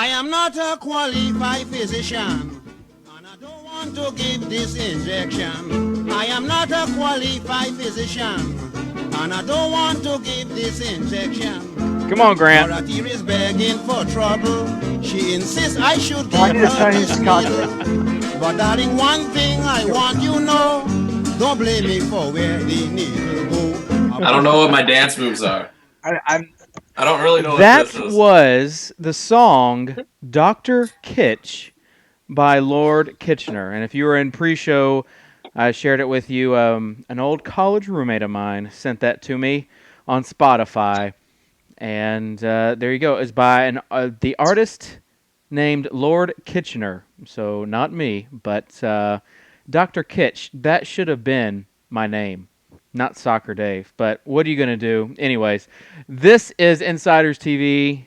I am not a qualified physician, and I don't want to give this injection. I am not a qualified physician, and I don't want to give this injection. Come on, Grant. Dorothy is begging for trouble. She insists I should give I need a her Chinese this contact. needle. But darling, one thing I want you know, don't blame me for where the needle go. I don't know what my dance moves are. I don't really know what That this is. was the song Dr. Kitch by Lord Kitchener. And if you were in pre-show, I shared it with you. An old college roommate of mine sent that to me on Spotify. And there you go. It's by the artist named Lord Kitchener. So not me, but Dr. Kitch. That should have been my name. Not Soccer Dave, but what are you going to do? Anyways, this is Insiders TV.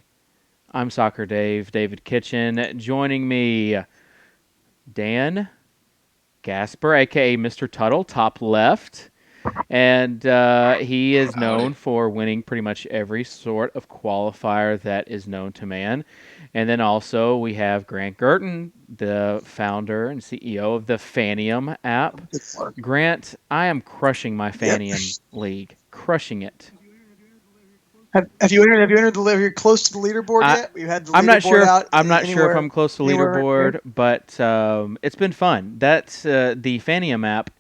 I'm Soccer Dave, David Kitchen. Joining me, Dan Gasper, a.k.a. Mr. Tuttle, top left. And he is known for winning pretty much every sort of qualifier that is known to man. And then also we have Grant Gerton, the founder and CEO of the Fanium app. Grant, I am crushing my Fanium league, crushing it. Have you entered the leaderboard? You're close to the leaderboard yet? You had the I'm not sure. out I'm not sure if I'm close to leaderboard, right, but it's been fun. That's the Fanium app.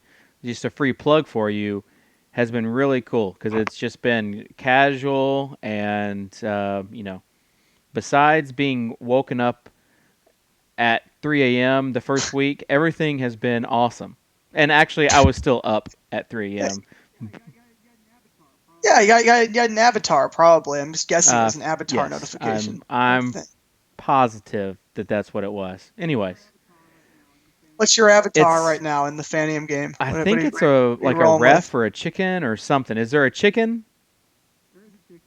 Just a free plug for you. Has been really cool because it's just been casual and besides being woken up at 3 a.m. the first week, everything has been awesome. And actually, I was still up at 3 a.m. Yeah, you got an avatar probably. I'm just guessing it was an avatar yes, notification. I'm positive that that's what it was. Anyways. What's your avatar right now in the Fanium game? I think it's a ref or a chicken or something. Is there a chicken?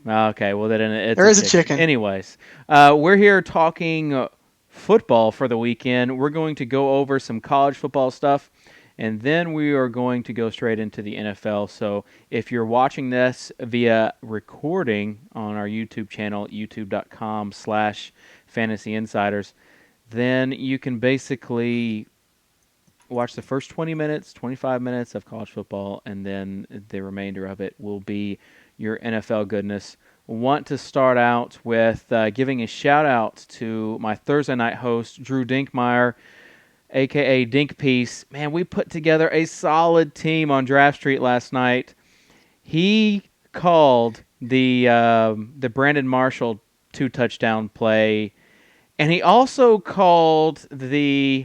Okay, well then it's there is a chicken. Anyways, we're here talking football for the weekend. We're going to go over some college football stuff, and then we are going to go straight into the NFL. So if you're watching this via recording on our YouTube channel, youtube.com/Fantasy Insiders, then you can basically watch the first 20 minutes, 25 minutes of college football, and then the remainder of it will be your NFL goodness. Want to start out with giving a shout-out to my Thursday night host, Drew Dinkmeyer, a.k.a. Dinkpiece. Man, we put together a solid team on DraftStreet last night. He called the Brandon Marshall 2-touchdown play, and he also called the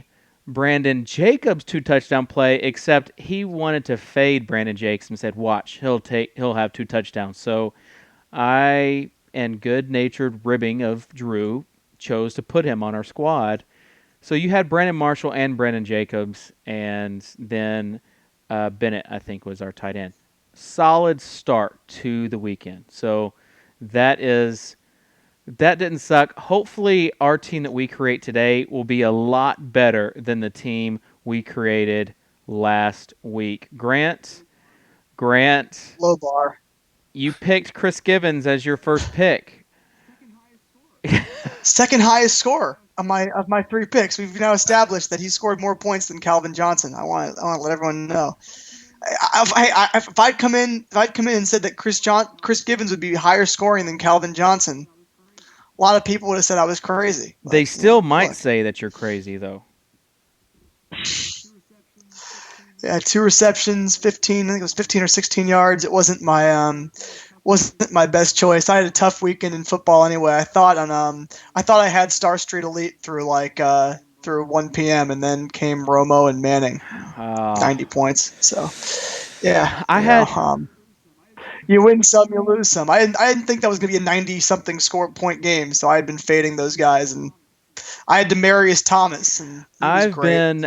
Brandon Jacobs 2-touchdown play, except he wanted to fade Brandon Jacobs and said, watch, he'll have 2 touchdowns. So I, and good-natured ribbing of Drew, chose to put him on our squad. So you had Brandon Marshall and Brandon Jacobs, and then Bennett, I think, was our tight end. Solid start to the weekend. So that didn't suck. Hopefully, our team that we create today will be a lot better than the team we created last week. Grant, low bar. You picked Chris Givens as your first pick. Second highest score of my 3 picks. We've now established that he scored more points than Calvin Johnson. I want to let everyone know. If I'd come in and said that Chris Givens would be higher scoring than Calvin Johnson, a lot of people would have said I was crazy. They still might say that you're crazy, though. Yeah, 2 receptions, 15. I think it was 15 or 16 yards. It wasn't my best choice. I had a tough weekend in football anyway. I thought I had StarStreet Elite through through 1 p.m. and then came Romo and Manning, 90 points. So yeah, you win some, you lose some. I didn't think that was going to be a 90-something score point game, so I had been fading those guys, and I had Demaryius Thomas, and I've been.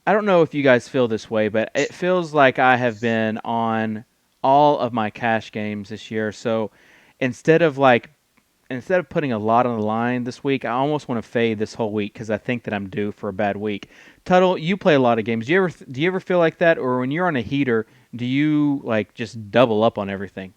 I don't know if you guys feel this way, but it feels like I have been on all of my cash games this year. So instead of putting a lot on the line this week, I almost want to fade this whole week because I think that I'm due for a bad week. Tuttle, you play a lot of games. Do you ever feel like that, or when you're on a heater, do you just double up on everything?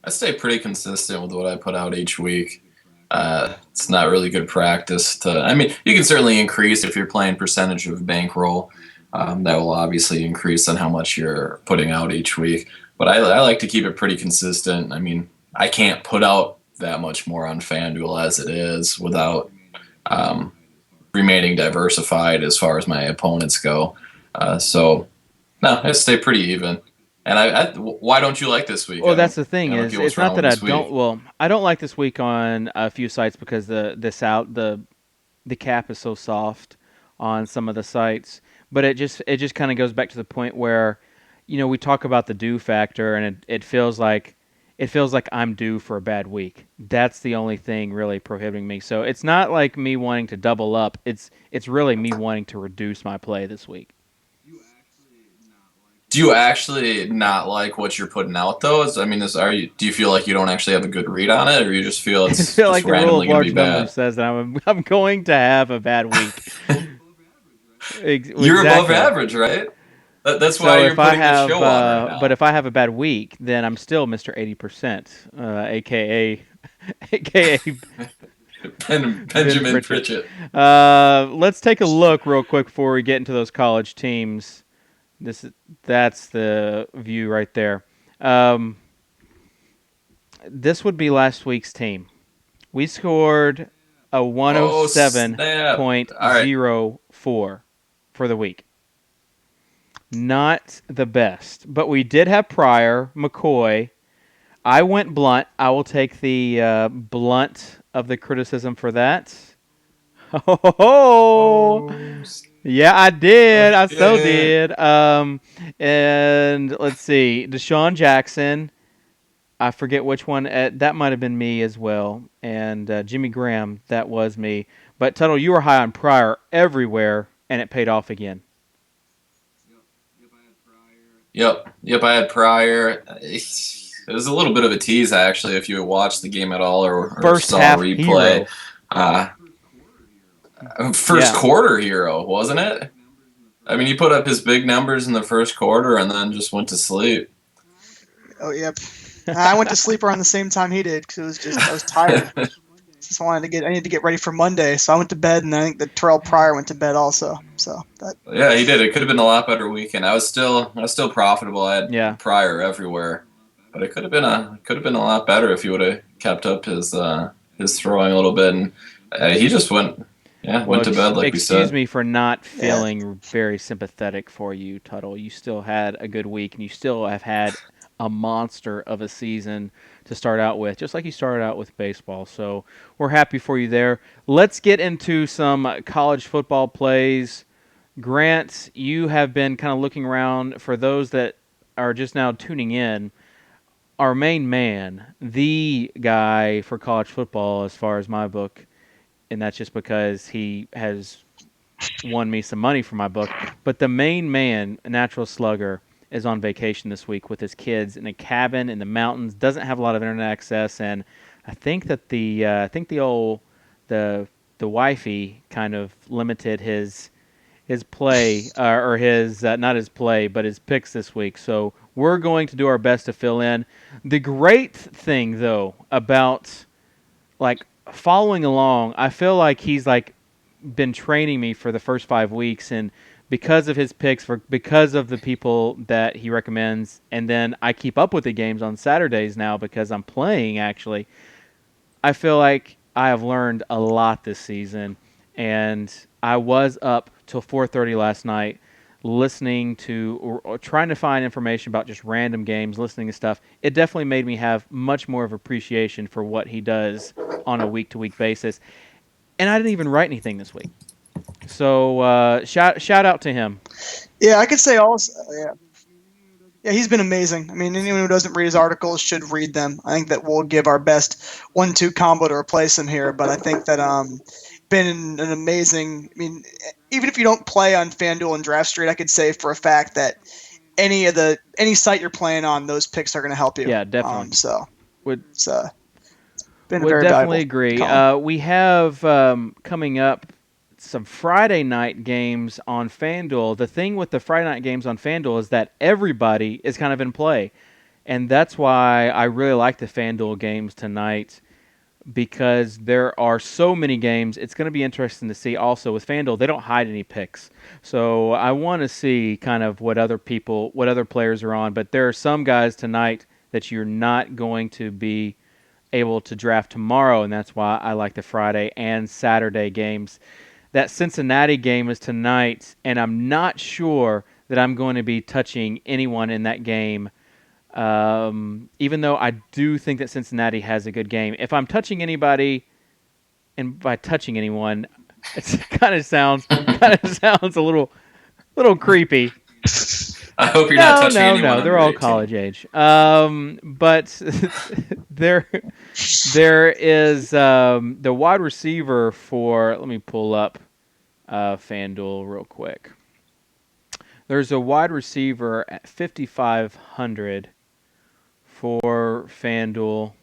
I stay pretty consistent with what I put out each week. It's not really good practice I mean, you can certainly increase if you're playing percentage of bankroll. That will obviously increase on how much you're putting out each week. But I like to keep it pretty consistent. I mean, I can't put out that much more on FanDuel as it is without remaining diversified as far as my opponents go. So, no, I stay pretty even. And why don't you like this week? Well, that's the thing I don't is, get what's it's not wrong that with I this week. don't. Well, I don't like this week on a few sites because the cap is so soft on some of the sites. But it just kind of goes back to the point where, we talk about the due factor, and it feels like I'm due for a bad week. That's the only thing really prohibiting me. So it's not like me wanting to double up. It's really me wanting to reduce my play this week. Do you actually not like what you're putting out, though? Do you feel like you don't actually have a good read on it, or you just feel it's I feel just like the rule randomly of going to large be numbers bad? says that I'm going to have a bad week. You're above Exactly. average, right? That's why So you're if I putting the have, show on right now. but if I have a bad week, then I'm still Mr. 80%, aka Ben Benjamin Pritchett. Pritchett. Let's take a look real quick before we get into those college teams. That's the view right there. This would be last week's team. We scored a 107.04 for the week. Not the best, but we did have Pryor, McCoy. I went blunt. I will take the blunt of the criticism for that. Oh, yeah, I did. I so did. And let's see, Deshaun Jackson. I forget which one. That might have been me as well. And Jimmy Graham, that was me. But Tuttle, you were high on Pryor everywhere, and it paid off again. Yep, I had Pryor. It was a little bit of a tease, actually, if you had watched the game at all or First saw half replay. First quarter hero, wasn't it? I mean, he put up his big numbers in the first quarter and then just went to sleep. Oh, yep. I went to sleep around the same time he did because I was tired. I needed to get ready for Monday, so I went to bed, and I think that Terrell Pryor went to bed also. Yeah, he did. It could have been a lot better weekend. I was still profitable. I had Pryor everywhere, but it could have been a lot better if he would have kept up his throwing a little bit. And he just went to bed like we said. Excuse me for not feeling very sympathetic for you, Tuttle. You still had a good week, and you still have had a monster of a season to start out with, just like you started out with baseball. So we're happy for you there. Let's get into some college football plays. Grant, you have been kind of looking around. For those that are just now tuning in, our main man, the guy for college football as far as my book, and that's just because he has won me some money for my book, but the main man, Natural Slugger, is on vacation this week with his kids in a cabin in the mountains. Doesn't have a lot of internet access, and I think that the wifey kind of limited his play or his not his play, but his picks this week. So we're going to do our best to fill in. The great thing though about like following along, I feel like he's like been training me for the first 5 weeks, and because of his picks, because of the people that he recommends, and then I keep up with the games on Saturdays now because I'm playing, actually, I feel like I have learned a lot this season, and I was up till 4:30 last night listening to or trying to find information about just random games, listening to stuff. It definitely made me have much more of appreciation for what he does on a week-to-week basis. And I didn't even write anything this week. So shout out to him. Yeah, I could say also. Yeah, he's been amazing. I mean, anyone who doesn't read his articles should read them. I think that we'll give our best 1-2 combo to replace him here, but I think that been an amazing. I mean, even if you don't play on FanDuel and DraftStreet, I could say for a fact that any site you're playing on, those picks are going to help you. Yeah, definitely. Would definitely agree. We have coming up some Friday night games on FanDuel. The thing with the Friday night games on FanDuel is that everybody is kind of in play. And that's why I really like the FanDuel games tonight, because there are so many games. It's going to be interesting to see also with FanDuel. They don't hide any picks. So I want to see kind of what other players are on. But there are some guys tonight that you're not going to be able to draft tomorrow, and that's why I like the Friday and Saturday games. That Cincinnati game is tonight, and I'm not sure that I'm going to be touching anyone in that game. Even though I do think that Cincinnati has a good game. If I'm touching anybody, and by touching anyone, it kind of sounds a little creepy. I hope you're not touching anyone. No, they're all 18. college age. But there is the wide receiver for. Let me pull up FanDuel real quick. There's a wide receiver at 5,500 for FanDuel,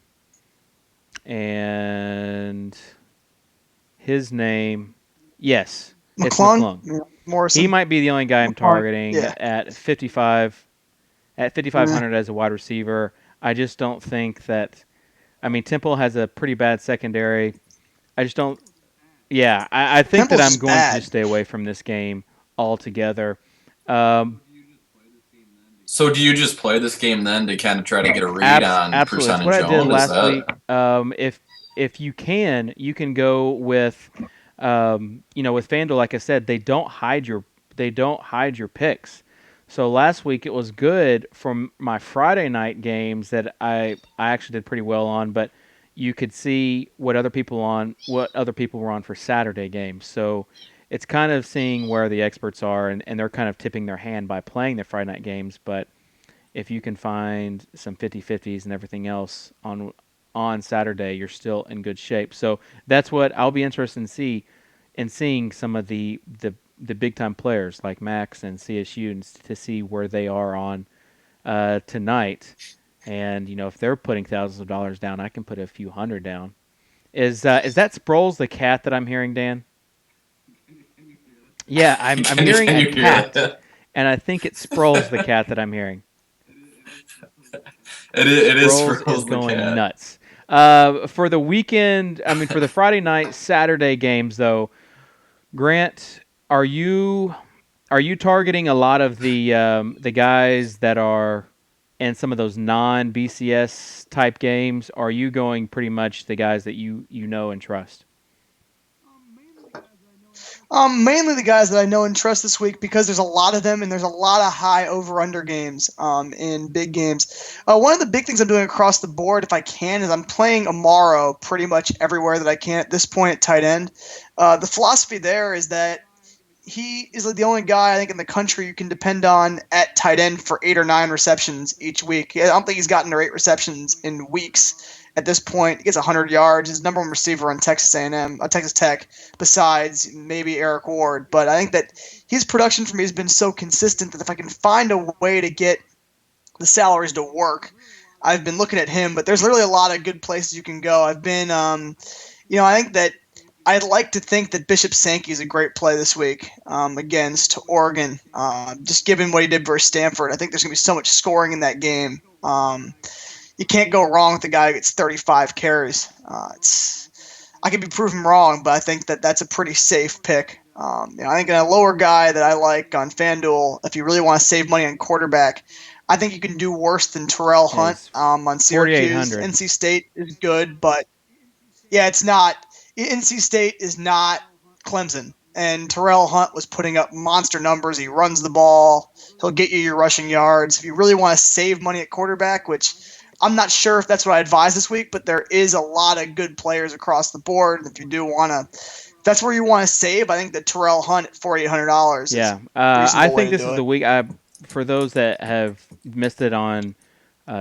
and his name, yes, it's McClung. Morrison. He might be the only guy I'm targeting at 5,500 as a wide receiver. I just don't think that. I mean, Temple has a pretty bad secondary. I just don't. Yeah, I think Temple's that I'm going bad. to just stay away from this game altogether. So do you just play this game then to kind of try to get a read on absolutely. percentage That's what I did owned? last week. If you can go with with FanDuel. Like I said, they don't hide your picks. So last week it was good for my Friday night games that I actually did pretty well on, but you could see what other people were on for Saturday games. So it's kind of seeing where the experts are, and they're kind of tipping their hand by playing the Friday night games. But if you can find some 50-50s and everything else on Saturday, you're still in good shape. So that's what I'll be interested in seeing some of the big time players like Max and CSU, and to see where they are on tonight. And if they're putting thousands of dollars down, I can put a few hundred down. Is that Sproles the cat that I'm hearing, Dan? Yeah, I'm hearing a cat, and I think it's Sproles the cat that I'm hearing. It is Sproles is the going cat. nuts. For the weekend, for the Friday night, Saturday games, though, Grant, are you targeting a lot of the guys that are in some of those non-BCS type games? Or are you going pretty much the guys that you know and trust? Mainly the guys that I know and trust this week, because there's a lot of them and there's a lot of high over-under games in big games. One of the big things I'm doing across the board, if I can, is I'm playing Amaro pretty much everywhere that I can at this point at tight end. The philosophy there is that he is like the only guy I think in the country you can depend on at tight end for 8 or 9 receptions each week. I don't think he's gotten to 8 receptions in weeks. At this point, he gets 100 yards. He's number one receiver on Texas A&M, Texas Tech, besides maybe Eric Ward. But I think that his production for me has been so consistent that if I can find a way to get the salaries to work, I've been looking at him. But there's literally a lot of good places you can go. I've been, I think that I'd like to think that Bishop Sankey is a great play this week against Oregon. Just given what he did versus Stanford, I think there's going to be so much scoring in that game. You can't go wrong with the guy who gets 35 carries. I could be proven wrong, but I think that that's a pretty safe pick. I think a lower guy that I like on FanDuel, if you really want to save money on quarterback, I think you can do worse than Terrell Hunt on Syracuse. NC State is good, but yeah, it's not. NC State is not Clemson. And Terrell Hunt was putting up monster numbers. He runs the ball. He'll get you your rushing yards. If you really want to save money at quarterback, which I'm not sure if that's what I advise this week, but there is a lot of good players across the board. If you do want to, if that's where you want to save, I think that Terrell Hunt at $4,800. Yeah, I think this is the week. For those that have missed it on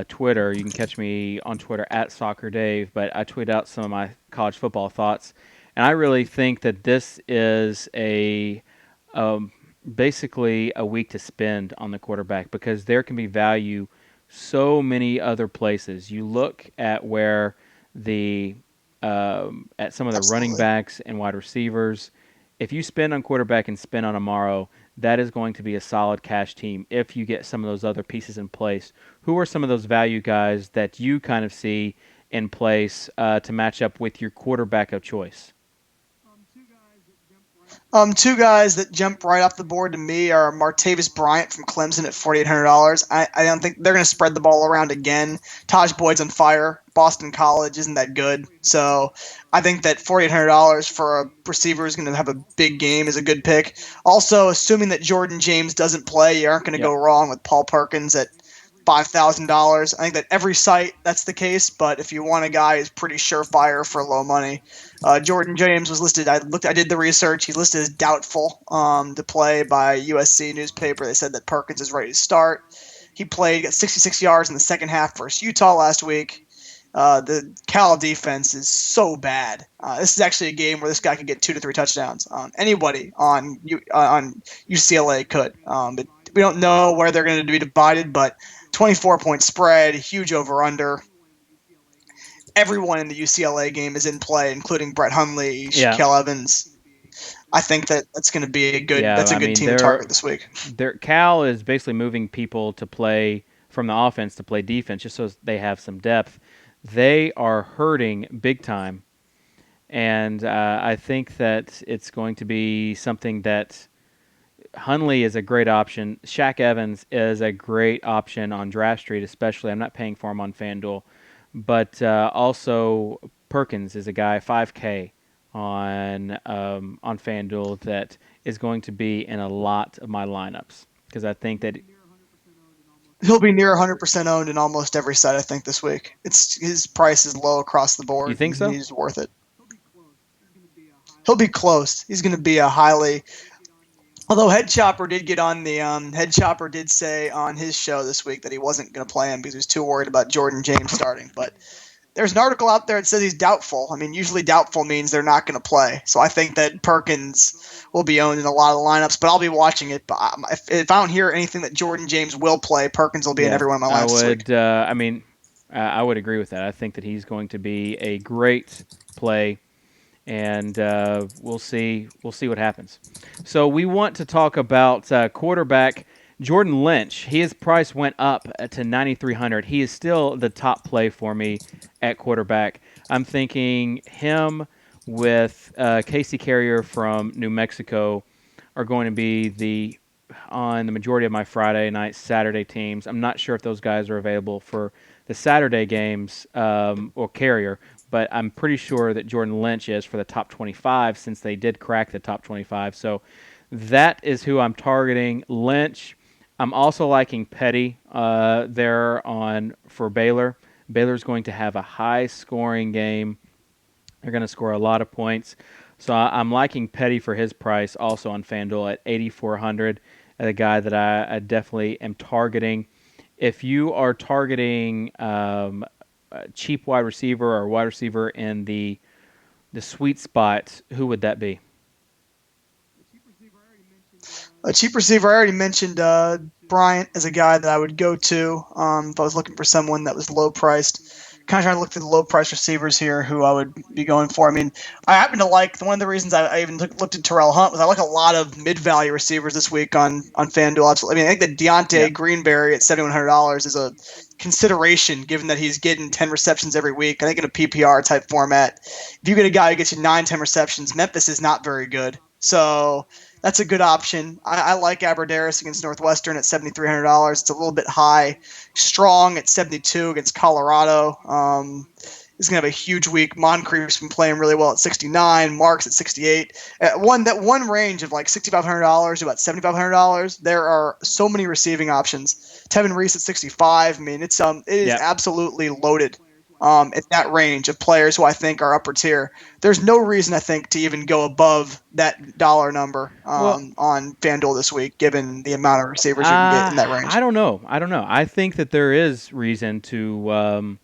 Twitter, you can catch me on Twitter at SoccerDave, but I tweet out some of my college football thoughts, and I really think that this is basically a week to spend on the quarterback, because there can be value so many other places. You look at where at some of the running backs and wide receivers. If you spend on quarterback and spend on Amaro, that is going to be a solid cash team if you get some of those other pieces in place. Who are some of those value guys that you kind of see in place to match up with your quarterback of choice? Two guys that jump right off the board to me are Martavis Bryant from Clemson at $4,800. I don't think they're going to spread the ball around again. Taj Boyd's on fire. Boston College isn't that good. So I think that $4,800 for a receiver who's going to have a big game is a good pick. Also, assuming that Jordan James doesn't play, you aren't going to go wrong with Paul Perkins at $5,000. I think that every site that's the case, but if you want a guy who's pretty surefire for low money, Jordan James was listed. I did the research. He's listed as doubtful to play by USC newspaper. They said that Perkins is ready to start. He got 66 yards in the second half versus Utah last week. The Cal defense is so bad. This is actually a game where this guy could get 2 to 3 touchdowns. Anybody on UCLA could. But we don't know where they're going to be divided, but 24-point spread, huge over-under. Everyone in the UCLA game is in play, including Brett Hundley, Shaquille Evans. I think that's going to be a good. That's a good team to target this week. Cal is basically moving people to play from the offense to play defense, just so they have some depth. They are hurting big time, and I think that it's going to be something that Hundley is a great option. Shaq Evans is a great option on DraftStreet, especially. I'm not paying for him on FanDuel. But also Perkins is a guy, $5K on FanDuel, that is going to be in a lot of my lineups because I think that he'll be near 100% owned in almost every site, I think, this week. His price is low across the board. You think so? He's worth it. He'll be close. He's going to be a highly... Although Head Chopper did get on the Head Chopper did say on his show this week that he wasn't going to play him because he was too worried about Jordan James starting. But there's an article out there that says he's doubtful. I mean, usually doubtful means they're not going to play. So I think that Perkins will be owned in a lot of lineups, but I'll be watching it. But if I don't hear anything that Jordan James will play, Perkins will be in every one of my lineups this week. I would agree with that. I think that he's going to be a great play. And we'll see what happens. So we want to talk about quarterback Jordan Lynch. His price went up to $9,300. He is still the top play for me at quarterback. I'm thinking him with Casey Carrier from New Mexico are going to be on the majority of my Friday night, Saturday teams. I'm not sure if those guys are available for the Saturday games or Carrier. But I'm pretty sure that Jordan Lynch is for the top 25 since they did crack the top 25. So that is who I'm targeting. Lynch. I'm also liking Petty there for Baylor. Baylor's going to have a high-scoring game. They're going to score a lot of points. So I'm liking Petty for his price also on FanDuel at $8,400, a guy that I definitely am targeting. If you are targeting cheap wide receiver or wide receiver in the sweet spot, who would that be? A cheap receiver, I already mentioned Bryant as a guy that I would go to if I was looking for someone that was low-priced. Kind of trying to look through the low-priced receivers here who I would be going for. I mean, I happen to like – one of the reasons I even looked at Terrell Hunt was I like a lot of mid-value receivers this week on FanDuel. I mean, I think that Deontay Greenberry at $7,100 is a consideration given that he's getting 10 receptions every week. I think in a PPR-type format, if you get a guy who gets you 9-10 receptions, Memphis is not very good. So – that's a good option. I like Aberderis against Northwestern at $7,300. It's a little bit high. Strong at $72 against Colorado. He's going to have a huge week. Moncrief's been playing really well at $69. Marks at $68. That one range of like $6,500 to about $7,500. There are so many receiving options. Tevin Reese at $65. I mean, it is absolutely loaded. At that range of players who I think are upper tier. There's no reason, I think, to even go above that dollar number on FanDuel this week, given the amount of receivers you can get in that range. I don't know. I think that there is reason to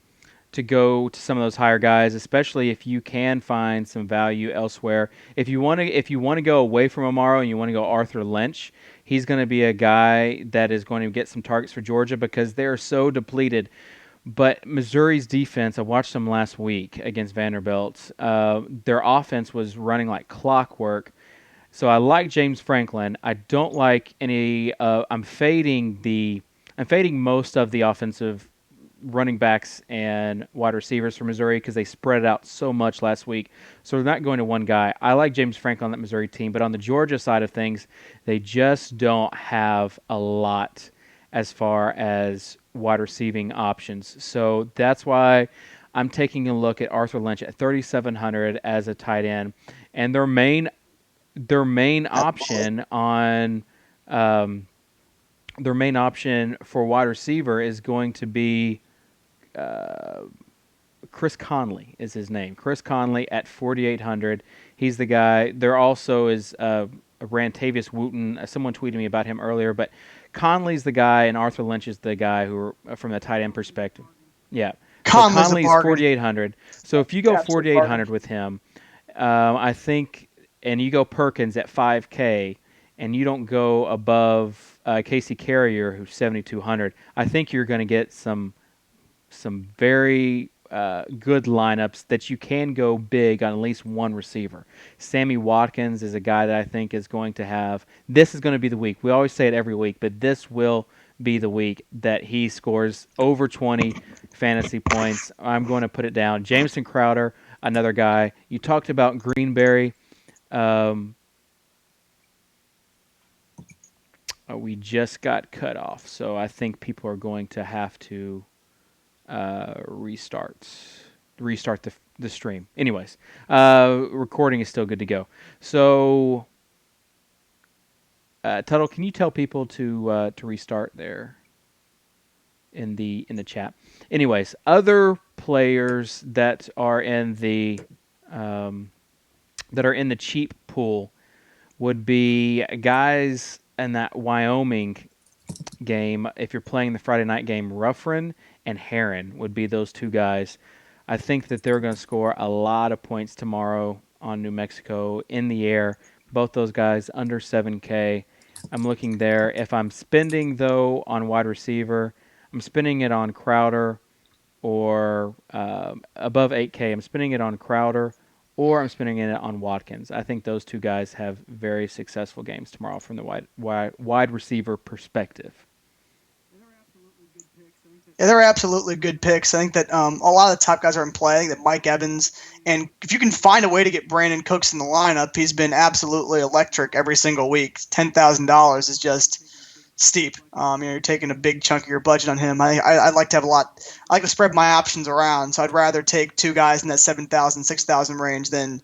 go to some of those higher guys, especially if you can find some value elsewhere. If you want to go away from Amaro and you want to go Arthur Lynch, he's going to be a guy that is going to get some targets for Georgia because they're so depleted. But Missouri's defense, I watched them last week against Vanderbilt. Their offense was running like clockwork. So I like James Franklin. I don't like any. I'm fading most of the offensive running backs and wide receivers for Missouri because they spread it out so much last week. So they're not going to one guy. I like James Franklin on that Missouri team, but on the Georgia side of things, they just don't have a lot as far as wide receiving options. So that's why I'm taking a look at Arthur Lynch at 3,700 as a tight end, and their main option on their main option for wide receiver is going to be Chris Conley is his name. Chris Conley at 4,800. He's the guy. There also is Rantavius Wooten. Someone tweeted me about him earlier, but Conley's the guy, and Arthur Lynch is the guy who are from the tight end perspective. Yeah. So Conley's 4,800. So if you go 4,800 with him, I think, and you go Perkins at 5K, and you don't go above Casey Carrier, who's 7,200, I think you're going to get some very good lineups that you can go big on at least one receiver. Sammy Watkins is a guy that I think is going to have – this is going to be the week. We always say it every week, but this will be the week that he scores over 20 fantasy points. I'm going to put it down. Jameson Crowder, another guy. You talked about Greenberry. We just got cut off, so I think people are going to have to restart the stream. Anyways, recording is still good to go. So, Tuttle, can you tell people to restart there in the chat? Anyways, other players that are in the cheap pool would be guys in that Wyoming game. If you're playing the Friday night game, Ruffin and Heron would be those two guys. I think that they're going to score a lot of points tomorrow on New Mexico in the air. Both those guys under 7K. I'm looking there. If I'm spending, though, on wide receiver, I'm spending it on Crowder or above 8K. I'm spending it on Crowder or I'm spending it on Watkins. I think those two guys have very successful games tomorrow from the wide receiver perspective. Yeah, they're absolutely good picks. I think that a lot of the top guys are in play. I think that Mike Evans, and if you can find a way to get Brandon Cooks in the lineup, he's been absolutely electric every single week. $10,000 is just steep. You're taking a big chunk of your budget on him. I'd like to have I like to spread my options around, so I'd rather take two guys in that 7,000, 6,000 range than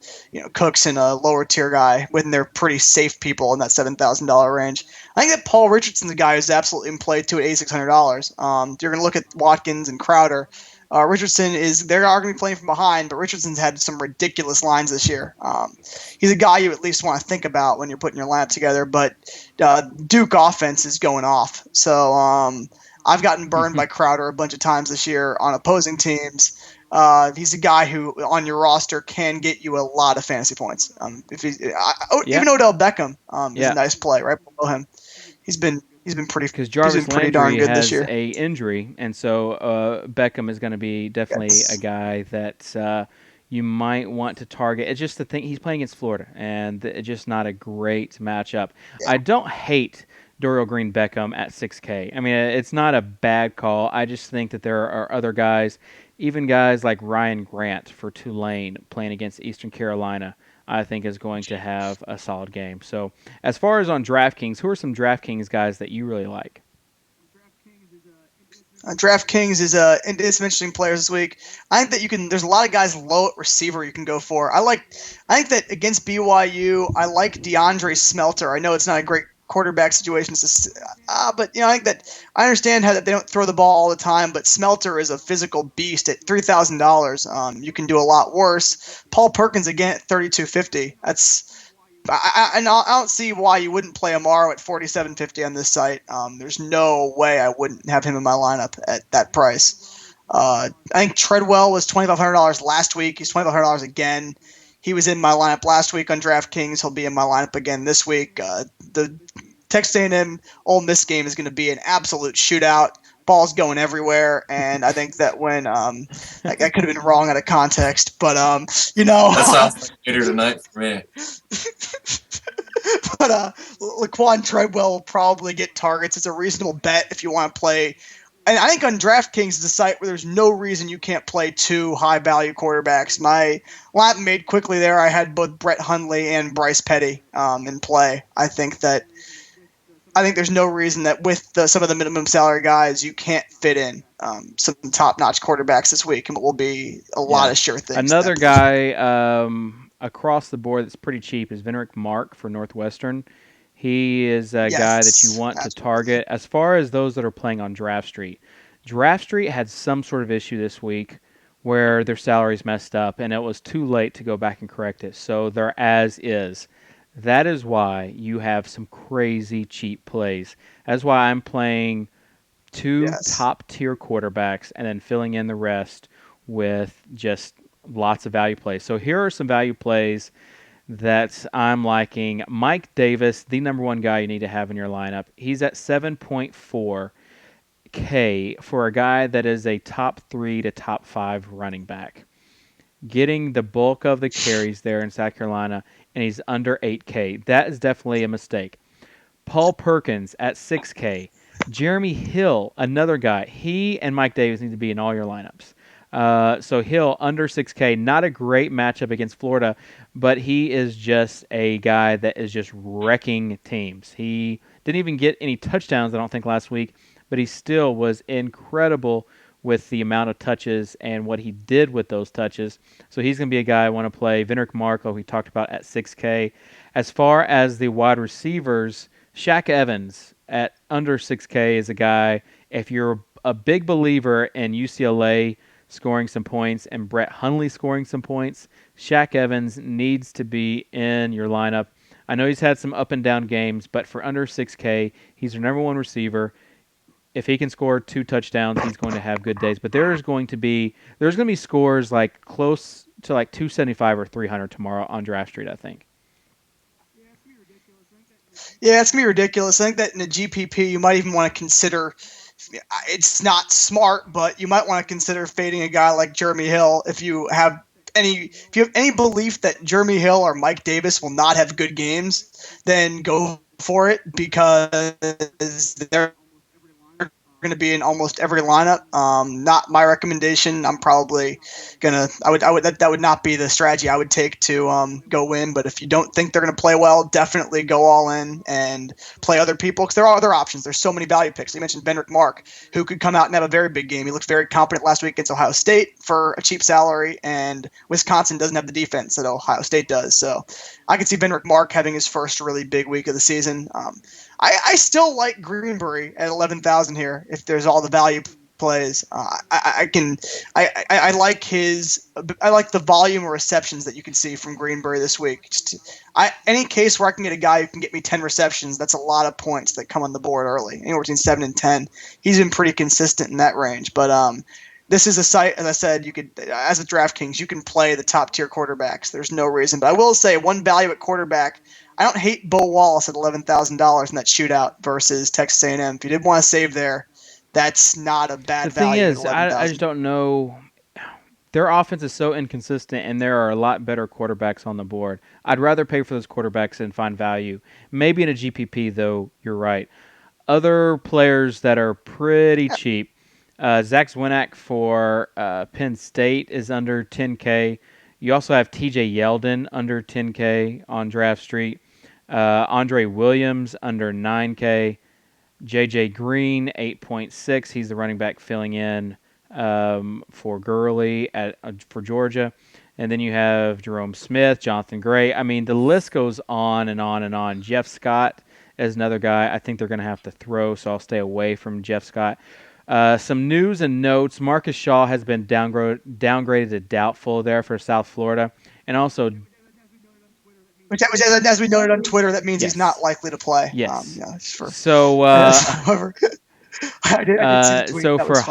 Cooks and a lower tier guy when they're pretty safe people in that $7,000 range. I think that Paul Richardson's a guy who's absolutely in play too at $8,600. You're going to look at Watkins and Crowder. Richardson they're going to be playing from behind, but Richardson's had some ridiculous lines this year. He's a guy you at least want to think about when you're putting your lineup together, but Duke offense is going off. So I've gotten burned by Crowder a bunch of times this year on opposing teams. He's a guy who on your roster can get you a lot of fantasy points. Even Odell Beckham is a nice play right below him. He's been pretty, because Jarvis pretty darn good this year. Has a injury, and so Beckham is going to be definitely a guy that you might want to target. It's just the thing, he's playing against Florida, and it's just not a great matchup. Yeah. I don't hate Dorial Green Beckham at 6K. I mean, it's not a bad call. I just think that there are other guys, even guys like Ryan Grant for Tulane playing against Eastern Carolina, I think is going to have a solid game. So as far as on DraftKings, who are some DraftKings guys that you really like? DraftKings is some interesting players this week. I think that there's a lot of guys low at receiver you can go for. I think that against BYU, I like DeAndre Smelter. I know it's not a great quarterback situation, but I think that I understand how that they don't throw the ball all the time, but Smelter is a physical beast at $3,000. You can do a lot worse. Paul Perkins again at $3,250. I don't see why you wouldn't play Amaro at $4,750 on this site. There's no way I wouldn't have him in my lineup at that price. I think Treadwell was $2,500 last week. He's $2,500 again. He was in my lineup last week on DraftKings. He'll be in my lineup again this week. The Texas A&M Ole Miss game is going to be an absolute shootout. Ball's going everywhere, and I think that when that could have been wrong out of context, but that sounds like later tonight for me. But Laquan Treadwell will probably get targets. It's a reasonable bet if you want to play. And I think on DraftKings is a site where there's no reason you can't play two high-value quarterbacks. My lineup made quickly there. I had both Brett Hundley and Bryce Petty in play. I think there's no reason that with some of the minimum salary guys you can't fit in some top-notch quarterbacks this week, and it will be a lot of sure things. Another guy across the board that's pretty cheap is Venerick Mark for Northwestern. He is a guy that you want to target. As far as those that are playing on DraftStreet, DraftStreet had some sort of issue this week where their salaries messed up, and it was too late to go back and correct it. So they're as is. That is why you have some crazy cheap plays. That's why I'm playing two top-tier quarterbacks and then filling in the rest with just lots of value plays. So here are some value plays that I'm liking. Mike Davis, the number one guy you need to have in your lineup. He's at 7.4K for a guy that is a top 3 to top 5 running back. Getting the bulk of the carries there in South Carolina, and he's under 8K. That is definitely a mistake. Paul Perkins at 6K. Jeremy Hill, another guy. He and Mike Davis need to be in all your lineups. So Hill, under 6K, not a great matchup against Florida, but he is just a guy that is just wrecking teams. He didn't even get any touchdowns, I don't think, last week, but he still was incredible with the amount of touches and what he did with those touches. So he's going to be a guy I want to play. Venerick Mark, we talked about, at 6K. As far as the wide receivers, Shaq Evans at under 6K is a guy, if you're a big believer in UCLA scoring some points and Brett Hundley scoring some points, Shaq Evans needs to be in your lineup. I know he's had some up and down games, but for under 6K, he's your number one receiver. If he can score 2 touchdowns, he's going to have good days. But there's going to be scores like close to like 275 or 300 tomorrow on DraftStreet, I think. Yeah, it's going to be ridiculous. I think that in a GPP, you might even want to consider – it's not smart, but you might want to consider fading a guy like Jeremy Hill if you have any belief that Jeremy Hill or Mike Davis will not have good games, then go for it because they're going to be in almost every lineup. Not my recommendation. I'm probably gonna. That would not be the strategy I would take to go win. But if you don't think they're going to play well, definitely go all in and play other people because there are other options. There's so many value picks. You mentioned Venerick Mark, who could come out and have a very big game. He looked very competent last week against Ohio State for a cheap salary, and Wisconsin doesn't have the defense that Ohio State does. So I could see Venerick Mark having his first really big week of the season. I still like Greenberry at 11,000 here if there's all the value plays. I like the volume of receptions that you can see from Greenberry this week. Any case where I can get a guy who can get me 10 receptions, that's a lot of points that come on the board early, anywhere between 7 and 10. He's been pretty consistent in that range, but this is a site, as I said, you could, as a DraftKings, you can play the top tier quarterbacks. There's no reason, but I will say one value at quarterback. I don't hate Bo Wallace at $11,000 in that shootout versus Texas A&M. If you did want to save there, that's not a bad value. The thing is, I just don't know. Their offense is so inconsistent, and there are a lot better quarterbacks on the board. I'd rather pay for those quarterbacks and find value. Maybe in a GPP, though, you're right. Other players that are pretty cheap. Zach Zwinak for Penn State is under 10K. You also have TJ Yeldon under 10K on DraftStreet. Andre Williams under 9K. JJ Green, 8.6. He's the running back filling in for Gurley for Georgia. And then you have Jerome Smith, Jonathan Gray. I mean, the list goes on and on and on. Jeff Scott is another guy I think they're going to have to throw, so I'll stay away from Jeff Scott. Some news and notes. Marcus Shaw has been downgraded to doubtful there for South Florida. And also, which, as we noted on Twitter, that means he's not likely to play. Yes. However, I did see the tweet. So that for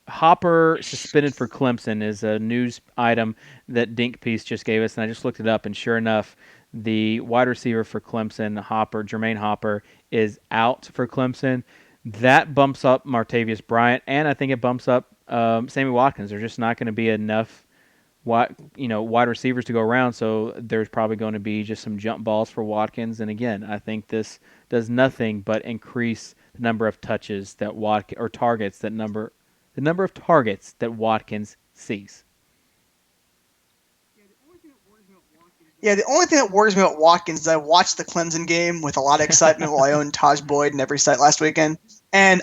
Hopper suspended for Clemson is a news item that Dink Piece just gave us, and I just looked it up, and sure enough, the wide receiver for Clemson, Jermaine Hopper, is out for Clemson. That bumps up Martavius Bryant, and I think it bumps up Sammy Watkins. There's just not going to be enough wide receivers to go around, so there's probably going to be just some jump balls for Watkins. And again, I think this does nothing but increase the number of touches that the number of targets that Watkins sees. Yeah, the only thing that worries me about Watkins is I watched the Clemson game with a lot of excitement while I owned Taj Boyd in every site last weekend. And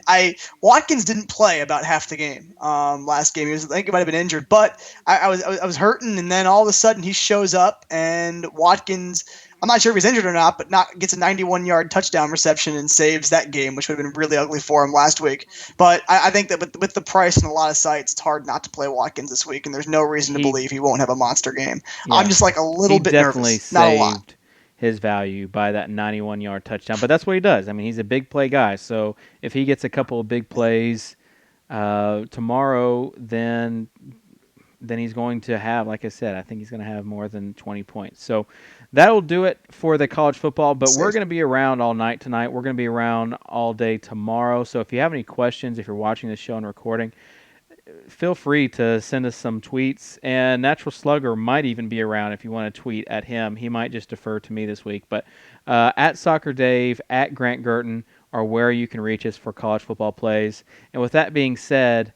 Watkins didn't play about half the game last game. I think he might have been injured, but I was hurting, and then all of a sudden he shows up, and Watkins, I'm not sure if he's injured or not, but gets a 91-yard touchdown reception and saves that game, which would have been really ugly for him last week. But I think that with the price in a lot of sites, it's hard not to play Watkins this week, and there's no reason to believe he won't have a monster game. Yeah, I'm just like a little bit definitely nervous, not a lot. Saved his value by that 91-yard touchdown, but that's what he does. I mean, he's a big play guy, so if he gets a couple of big plays tomorrow, then he's going to have, like I said, I think he's going to have more than 20 points. So that'll do it for the college football, but we're going to be around all night tonight. We're going to be around all day tomorrow. So if you have any questions, if you're watching this show and recording, feel free to send us some tweets. And Natural Slugger might even be around if you want to tweet at him. He might just defer to me this week. But at Soccer Dave, at Grant Girton are where you can reach us for college football plays. And with that being said,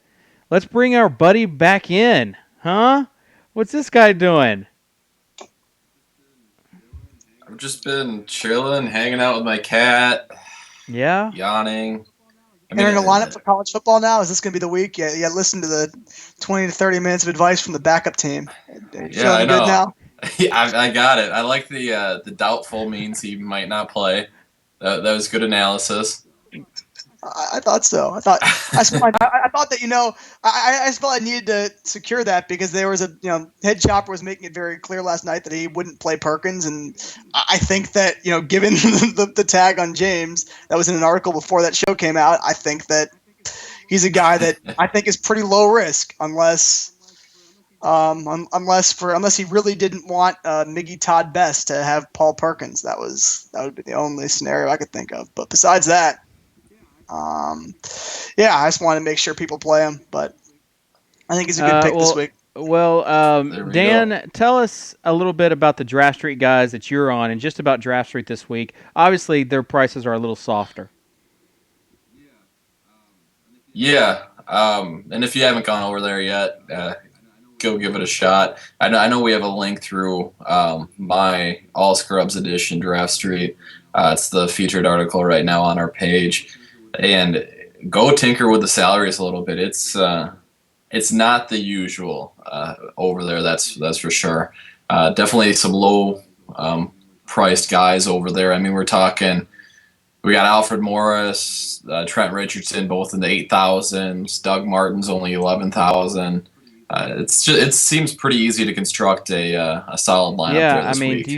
let's bring our buddy back in. Huh? What's this guy doing? I've just been chilling, hanging out with my cat. Yeah? Yawning. Entering a lineup for college football now? Is this going to be the week? Yeah, listen to the 20 to 30 minutes of advice from the backup team. Yeah, I know. Good now? Yeah, I got it. I like the doubtful means he might not play. That was good analysis. I thought so. I thought that I just felt I needed to secure that because there was head chopper was making it very clear last night that he wouldn't play Perkins, and I think that given the tag on James that was in an article before that show came out, I think that he's a guy that I think is pretty low risk unless he really didn't want Miggy Todd Best to have Paul Perkins. That would be the only scenario I could think of. But besides that. I just want to make sure people play him, but I think he's a good pick this week. Well, Dan, tell us a little bit about the DraftStreet guys that you're on and just about DraftStreet this week. Obviously, their prices are a little softer. Yeah, and if you haven't gone over there yet, go give it a shot. I know we have a link through my All Scrubs edition DraftStreet. It's the featured article right now on our page. And go tinker with the salaries a little bit. It's not the usual over there. That's for sure. Definitely some low priced guys over there. I mean, we got Alfred Morris, Trent Richardson, both in the 8,000s. Doug Martin's only 11,000. It seems pretty easy to construct a solid lineup. Yeah, there this week. Do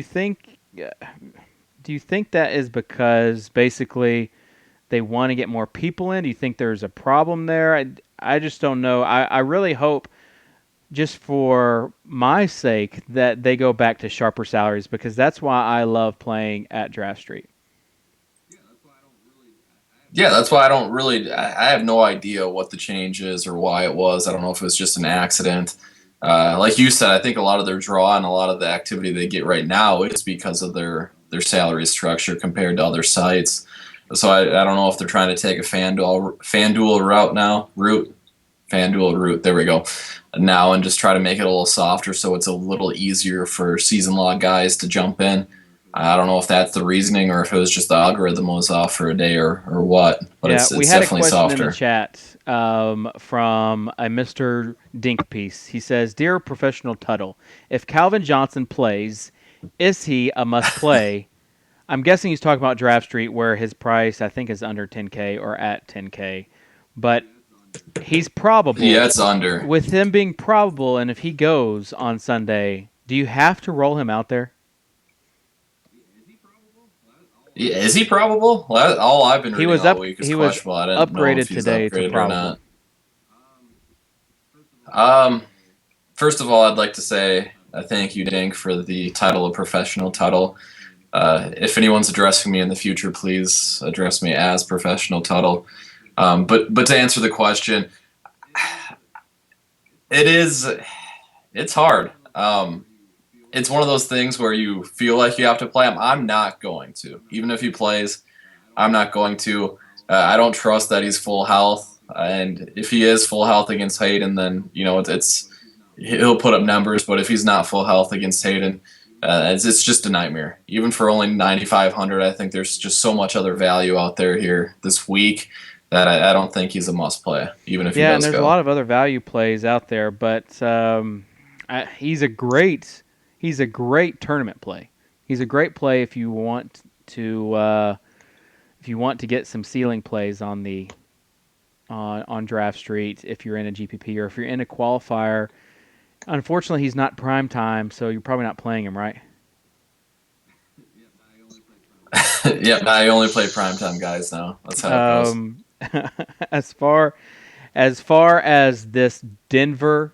you think that is because basically they want to get more people in? Do you think there's a problem there? I just don't know. I really hope, just for my sake, that they go back to sharper salaries because that's why I love playing at DraftStreet. Yeah, that's why I have no idea what the change is or why it was. I don't know if it was just an accident. Like you said, I think a lot of their draw and a lot of the activity they get right now is because of their salary structure compared to other sites. So I don't know if they're trying to take a FanDuel route. There we go. Now and just try to make it a little softer so it's a little easier for season log guys to jump in. I don't know if that's the reasoning or if it was just the algorithm was off for a day or what. But it's we had definitely a question softer. in the chat from a Mr. Dinkpiece. He says, "Dear Professional Tuttle, if Calvin Johnson plays, is he a must-play?" I'm guessing he's talking about DraftStreet, where his price, I think, is under 10K or at 10K. But he's probable. Yeah, it's under. With him being probable, and if he goes on Sunday, do you have to roll him out there? Yeah, is he probable? Well, all I've been reading all week is questionable. I didn't know if he's today upgraded to probable. Or not. First of all, I'd like to say thank you, Dink, for the title of Professional Tuttle. If anyone's addressing me in the future, please address me as Professional Tuttle. But to answer the question, it's hard. It's one of those things where you feel like you have to play him. I'm not going to. Even if he plays, I'm not going to. I don't trust that he's full health. And if he is full health against Hayden, then, he'll put up numbers. But if he's not full health against Hayden, it's just a nightmare. Even for only 9,500, I think there's just so much other value out there here this week that I don't think he's a must play, even if he Yeah, does and there's a go. lot of other value plays out there, but he's a great tournament play. He's a great play if you want to get some ceiling plays on DraftStreet if you're in a GPP or if you're in a qualifier. Unfortunately, he's not prime time, so you're probably not playing him, right? Yep, I only play primetime guys now. That's how it goes. As far as this Denver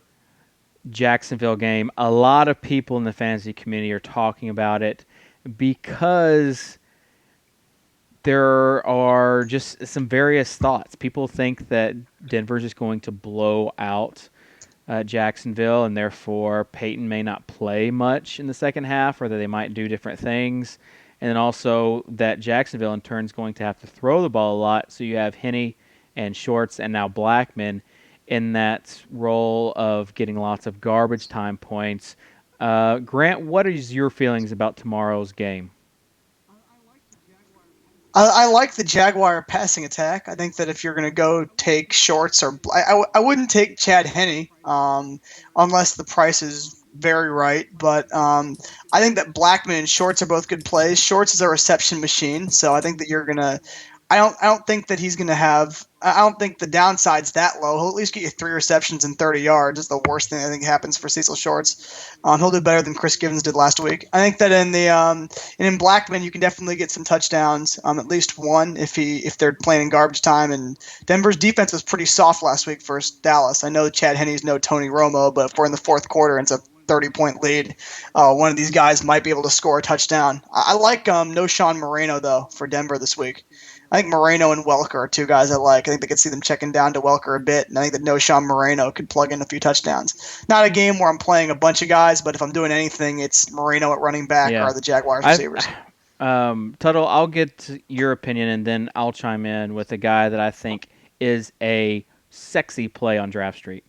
Jacksonville game, a lot of people in the fantasy community are talking about it because there are just some various thoughts. People think that Denver's just going to blow out Jacksonville, and therefore Peyton may not play much in the second half, or that they might do different things. And then also that Jacksonville, in turn, is going to have to throw the ball a lot. So you have Henne and Shorts and now Blackman in that role of getting lots of garbage time points. Grant, what is your feelings about tomorrow's game? I like the Jaguar passing attack. I think that if you're going to go take Shorts I wouldn't take Chad Henne unless the price is very right. But I think that Blackman and Shorts are both good plays. Shorts is a reception machine, so I think that you're going to I don't think that he's going to have. I don't think the downside's that low. He'll at least get you 3 receptions and 30 yards. Is the worst thing I think happens for Cecil Shorts. He'll do better than Chris Givens did last week. I think that in Blackman you can definitely get some touchdowns. At least one if they're playing in garbage time. And Denver's defense was pretty soft last week versus Dallas. I know Chad Henne's no Tony Romo, but if we're in the fourth quarter and it's a 30-point lead, one of these guys might be able to score a touchdown. I like no Sean Moreno though for Denver this week. I think Moreno and Welker are two guys I like. I think they could see them checking down to Welker a bit, and I think that No Sean Moreno could plug in a few touchdowns. Not a game where I'm playing a bunch of guys, but if I'm doing anything, it's Moreno at running back or the Jaguars receivers. Tuttle, I'll get your opinion, and then I'll chime in with a guy that I think is a sexy play on DraftStreet.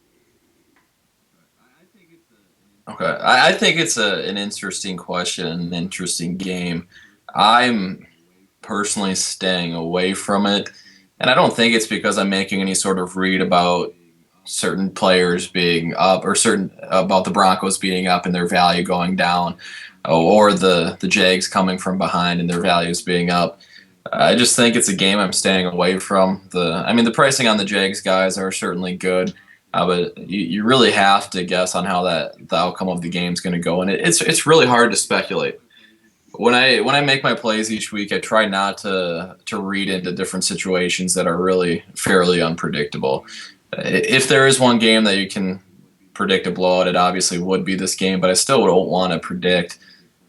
Okay, I think it's an interesting question, an interesting game. I'm personally staying away from it, and I don't think it's because I'm making any sort of read about certain players being up or about the Broncos being up and their value going down, or the Jags coming from behind and their values being up. I just think it's a game I'm staying away from. The pricing on the Jags guys are certainly good, but you really have to guess on how the outcome of the game is going to go, and it's really hard to speculate. When I make my plays each week, I try not to read into different situations that are really fairly unpredictable. If there is one game that you can predict a blowout, it obviously would be this game, but I still don't want to predict,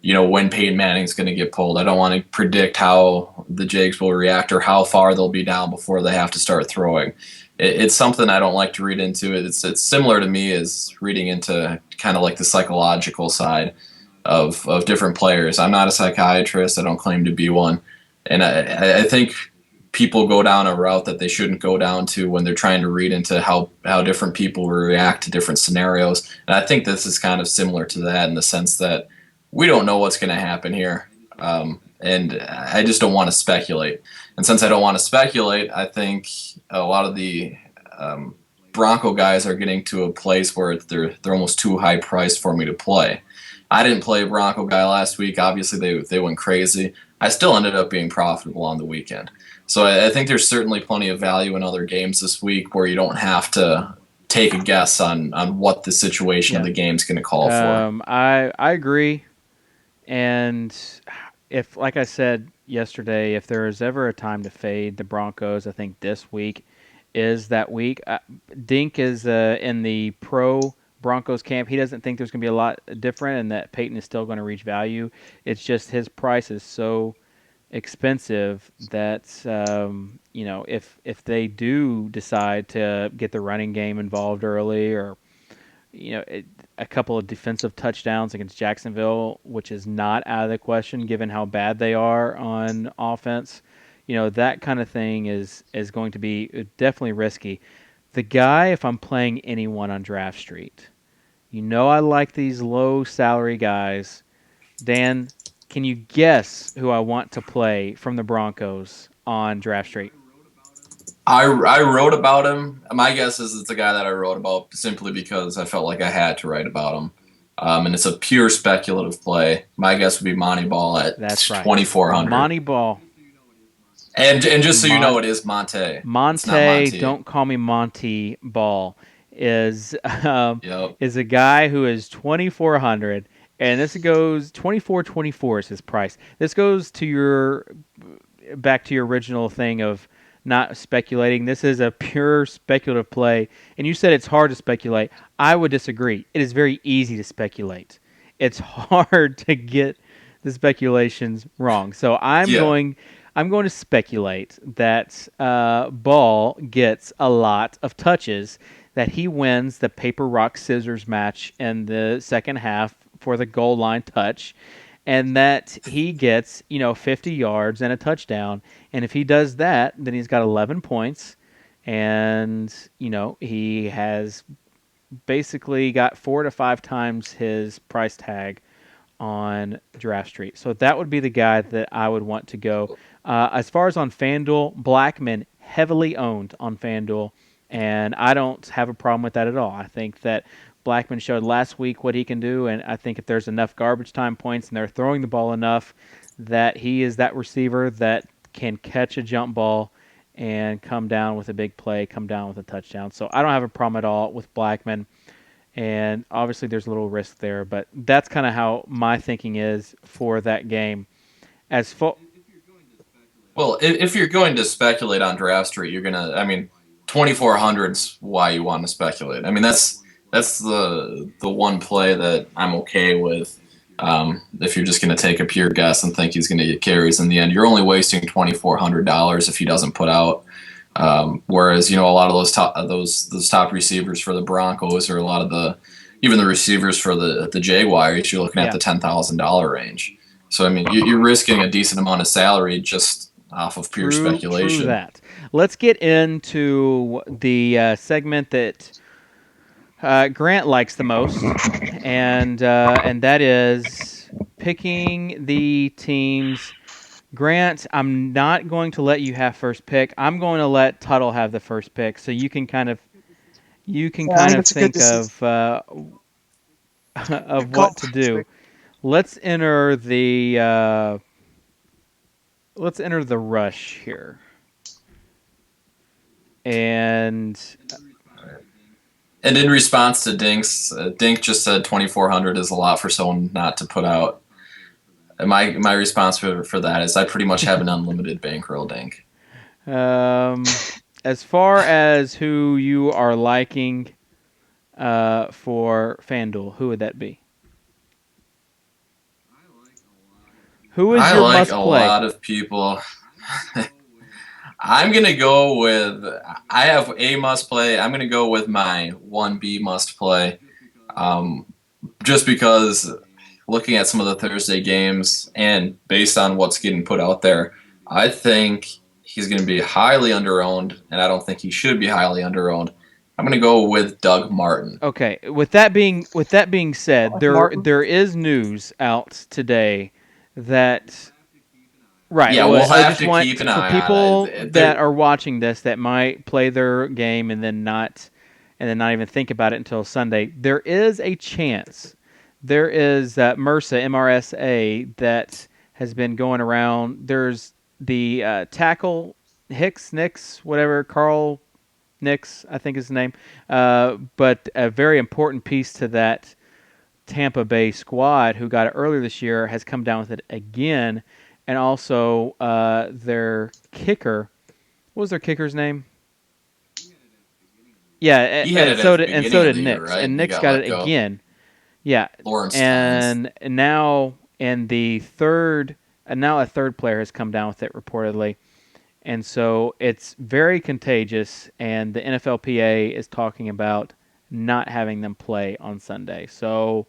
when Peyton Manning's going to get pulled. I don't want to predict how the Jags will react or how far they'll be down before they have to start throwing. It's something I don't like to read into. It's similar to me as reading into kind of like the psychological side of different players. I'm not a psychiatrist. I don't claim to be one. And I think people go down a route that they shouldn't go down to when they're trying to read into how different people will react to different scenarios. And I think this is kind of similar to that in the sense that we don't know what's going to happen here. And I just don't want to speculate. And since I don't want to speculate, I think a lot of the Bronco guys are getting to a place where they're almost too high priced for me to play. I didn't play a Bronco guy last week. Obviously, they went crazy. I still ended up being profitable on the weekend. So I think there's certainly plenty of value in other games this week where you don't have to take a guess on what the situation of the game's going to call for. I agree. And if, like I said yesterday, if there is ever a time to fade the Broncos, I think this week is that week. Dink is in the pro Broncos camp. He doesn't think there's going to be a lot different and that Peyton is still going to reach value. It's just his price is so expensive that if they do decide to get the running game involved early, or a couple of defensive touchdowns against Jacksonville, which is not out of the question given how bad they are on offense. That kind of thing is going to be definitely risky. The guy, if I'm playing anyone on DraftStreet, I like these low salary guys. Dan, can you guess who I want to play from the Broncos on DraftStreet? I wrote about him. My guess is it's a guy that I wrote about simply because I felt like I had to write about him. And it's a pure speculative play. My guess would be Monty Ball at 2,400. Monty Ball. And just so you know, it is Monte. Monte, don't call me Monty Ball, is a guy who is 2,400, and this goes 24.24 is his price. This goes to back to your original thing of not speculating. This is a pure speculative play, and you said it's hard to speculate. I would disagree. It is very easy to speculate. It's hard to get the speculations wrong. So I'm going to speculate that Ball gets a lot of touches, that he wins the paper, rock, scissors match in the second half for the goal line touch, and that he gets 50 yards and a touchdown. And if he does that, then he's got 11 points, and he has basically got 4 to 5 times his price tag on DraftStreet. So that would be the guy that I would want to go. As far as on FanDuel, Blackman heavily owned on FanDuel, and I don't have a problem with that at all. I think that Blackman showed last week what he can do, and I think if there's enough garbage time points and they're throwing the ball enough, that he is that receiver that can catch a jump ball and come down with a big play, come down with a touchdown. So I don't have a problem at all with Blackman. And obviously there's a little risk there, but that's kind of how my thinking is for that game. Well, if you're going to speculate on DraftStreet, you're going to, 2,400 is why you want to speculate. That's the one play that I'm okay with. If you're just going to take a pure guess and think he's going to get carries in the end, you're only wasting $2,400 if he doesn't put out. Whereas a lot of those top receivers for the Broncos, or a lot of even the receivers for the Jaguars, you're looking at the $10,000 range. So you're risking a decent amount of salary just off of pure speculation. True that. Let's get into the segment that Grant likes the most, and that is picking the teams. Grant, I'm not going to let you have first pick. I'm going to let Tuttle have the first pick, so you can kind of think of what to do. Let's enter the rush here, and in response to Dink's, Dink just said 2,400 is a lot for someone not to put out. And my response for that is I pretty much have an unlimited bankroll, Dink. As far as who you are liking for FanDuel, who would that be? Who is your must play? I like a lot of people. I'm going to go with – I have a must play. I'm going to go with my 1B must play just because looking at some of the Thursday games and based on what's getting put out there, I think he's going to be highly underowned, and I don't think he should be highly underowned. I'm going to go with Doug Martin. Okay. With that being said, there is news out today that – right. Yeah, we'll have to keep an eye on it. For people that are watching this that might play their game and then not even think about it until Sunday, there is a chance. There is MRSA, that has been going around. There's the tackle Nicks, whatever, Carl Nicks, I think is his name. But a very important piece to that Tampa Bay squad who got it earlier this year has come down with it again. And also their kicker. What was their kicker's name? Yeah, and so did Nick's. Right? And Nick's got it again. Yeah. Lawrence and now a third player has come down with it reportedly. And so it's very contagious, and the NFLPA is talking about not having them play on Sunday. So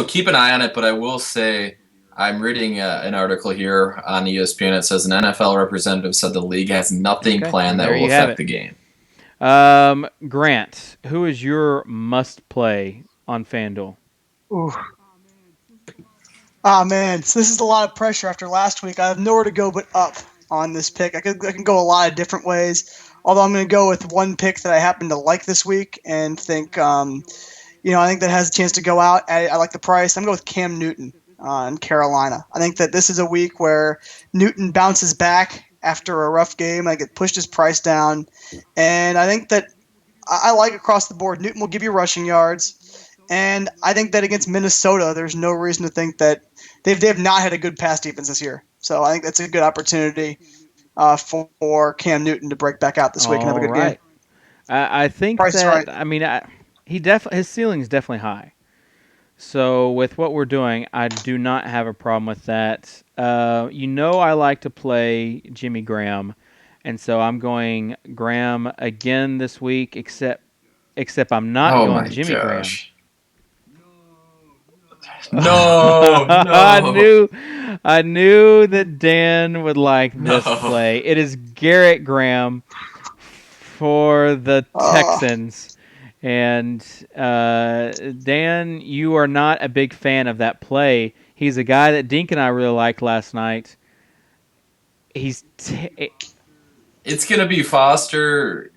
keep an eye on it, but I will say I'm reading an article here on ESPN. It says an NFL representative said the league has nothing planned that there will you have affect the game. Grant, who is your must play on FanDuel? Ooh. Ah, man, so this is a lot of pressure after last week. I have nowhere to go but up on this pick. I can go a lot of different ways, although I'm going to go with one pick that I happen to like this week and think, I think that has a chance to go out. I like the price. I'm going to go with Cam Newton in Carolina. I think that this is a week where Newton bounces back after a rough game. I get pushed his price down, and I think that I like across the board. Newton will give you rushing yards, and I think that against Minnesota, there's no reason to think that they have not had a good pass defense this year. So I think that's a good opportunity for Cam Newton to break back out this week and have a good game. I think Price is that right. his ceiling is definitely high. So with what we're doing, I do not have a problem with that. I like to play Jimmy Graham, and so I'm going Graham again this week. Except I'm not going Jimmy Graham. No. I knew that Dan would like this play. It is Garrett Graham for the Texans. And Dan, you are not a big fan of that play. He's a guy that Dink and I really liked last night. It's going to be Foster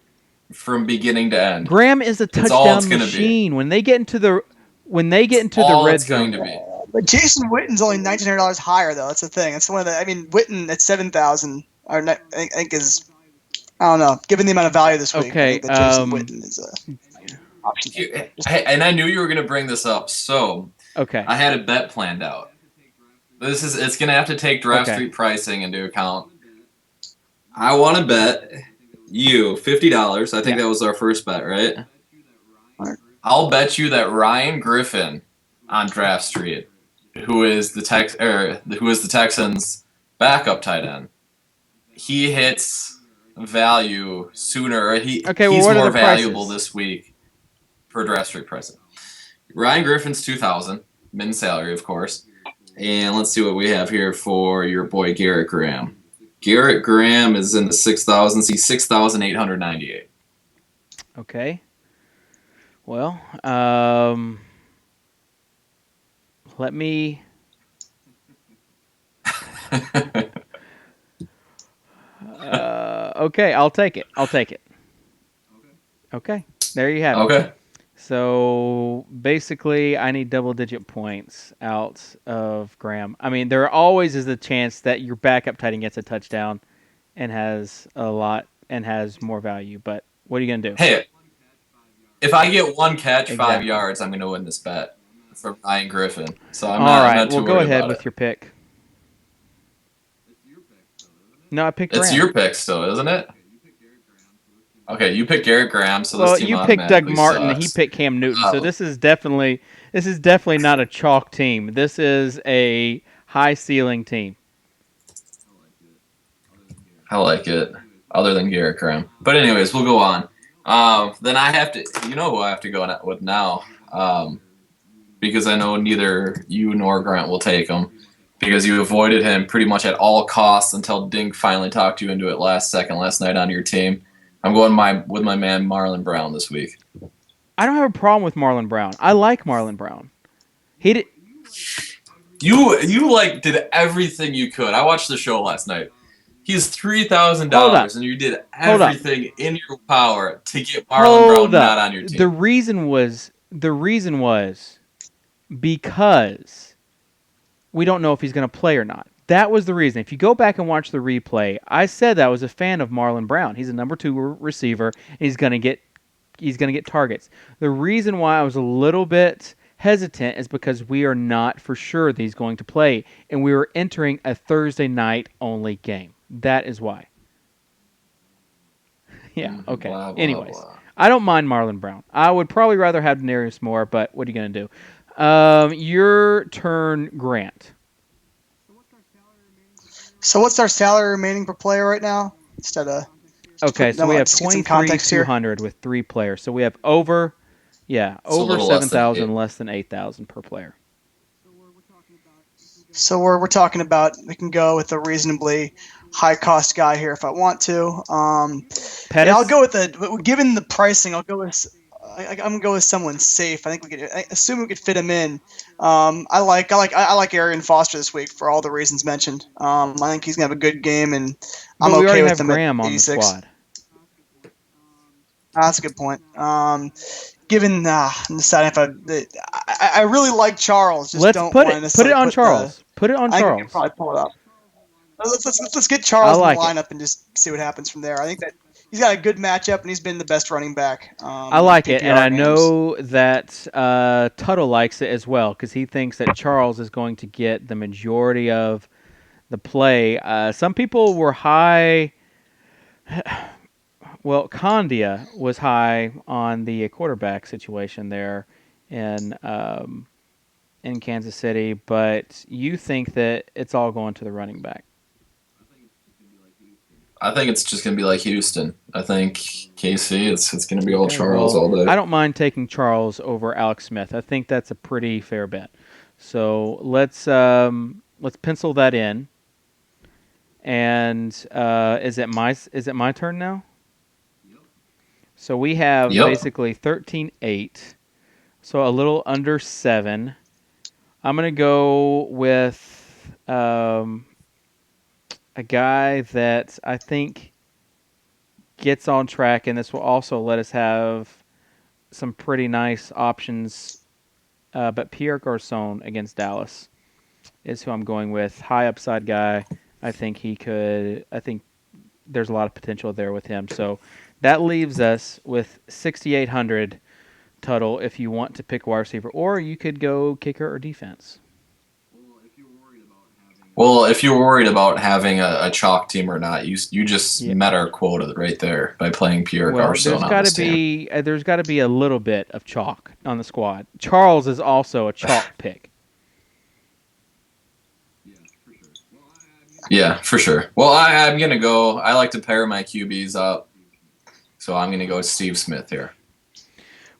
from beginning to end. Graham is a touchdown machine. When they get into the red zone. But Jason Witten's only $1,900 higher, though. That's the thing. It's one of the. I mean, Witten at $7,000, I think is. I don't know. Given the amount of value this week, okay. I think that Jason Witten is a option. And I knew you were going to bring this up, so okay. I had a bet planned out. It's going to have to take DraftStreet pricing into account. I want to bet you $50. I think that was our first bet, right? I'll bet you that Ryan Griffin on DraftStreet, who is the Texans' backup tight end, he hits value sooner. He's more valuable this week for DraftStreet pricing. Ryan Griffin's $2,000 min salary, of course, and let's see what we have here for your boy Garrett Graham. Garrett Graham is in the 6,000s. He's 6,898. Okay. Well, let me. Okay, I'll take it. Okay, there you have it. Okay. So basically, I need double-digit points out of Graham. I mean, there always is a chance that your backup tight end gets a touchdown and has more value. But what are you gonna do? Hey, if I get one catch, 5 yards, I'm gonna win this bet from Ryan Griffin. So I'm not too worried go ahead about with it. your pick. No, I picked Graham. It's your pick still, isn't it? Okay, you picked Garrett Graham, so well, this team you picked Doug Martin. Sucks. He picked Cam Newton. So this is definitely not a chalk team. This is a high ceiling team. I like it. Other than Garrett Graham, but anyways, we'll go on. Then I have to. You know who I have to go with now, because I know neither you nor Grant will take him. Because you avoided him pretty much at all costs until Dink finally talked you into it last night on your team. I'm going with my man Marlon Brown this week. I don't have a problem with Marlon Brown. I like Marlon Brown. He did. You did everything you could. I watched the show last night. He's $3,000, and you did everything in your power to get Marlon Brown not on your team. The reason was because we don't know if he's going to play or not. That was the reason. If you go back and watch the replay, I said that I was a fan of Marlon Brown. He's a number 2 receiver, and he's going to get targets. The reason why I was a little bit hesitant is because we are not for sure that he's going to play, and we were entering a Thursday night only game. That is why. Yeah, okay. Blah, blah, Anyways, blah. I don't mind Marlon Brown. I would probably rather have Denarius Moore, but what are you going to do? Your turn, Grant. So what's our salary remaining per player right now? Instead of Okay, so we have Just get some context here. 23,200 with 3 players. So we have over So a little 7,000, less than 8,000 per player. So we're talking about we can go with a reasonably high cost guy here if I want to. Yeah, I'll go with given the pricing. I'm gonna go with someone safe. I assume we could fit him in. I like Arian Foster this week for all the reasons mentioned. I think he's gonna have a good game, and I'm But we okay already with have him Graham at on the 86. squad. That's a good point. Given deciding if I really like Charles. Just don't Put want to it on Charles. Put it on I think we Charles. can probably pull it up. Let's get Charles in the lineup and just see what happens from there. I think that he's got a good matchup and he's been the best running back. I like it, and I games. know that Tuttle likes it as well because he thinks that Charles is going to get the majority of the play. Some people were high. Well, Condia was high on the quarterback situation there in Kansas City, but you think that it's all going to the running back. I think it's just going to be like Houston. I think KC, it's going to be all Charles all day. I don't mind taking Charles over Alex Smith. I think that's a pretty fair bet. So let's pencil that in. And is it my turn now? So we have basically 13-8, so a little under 7. I'm going to go with a guy that I think gets on track, and this will also let us have some pretty nice options. But Pierre Garçon against Dallas is who I'm going with. High upside guy. I think there's a lot of potential there with him. So that leaves us with 6,800 total if you want to pick wide receiver, or you could go kicker or defense. Well, if you're worried about having a chalk team or not, you just met our quota right there by playing Pierre Garçon on this team. There's got to be a little bit of chalk on the squad. Charles is also a chalk pick. Yeah, for sure. Well, I'm going to go. I like to pair my QBs up, so I'm going to go with Steve Smith here.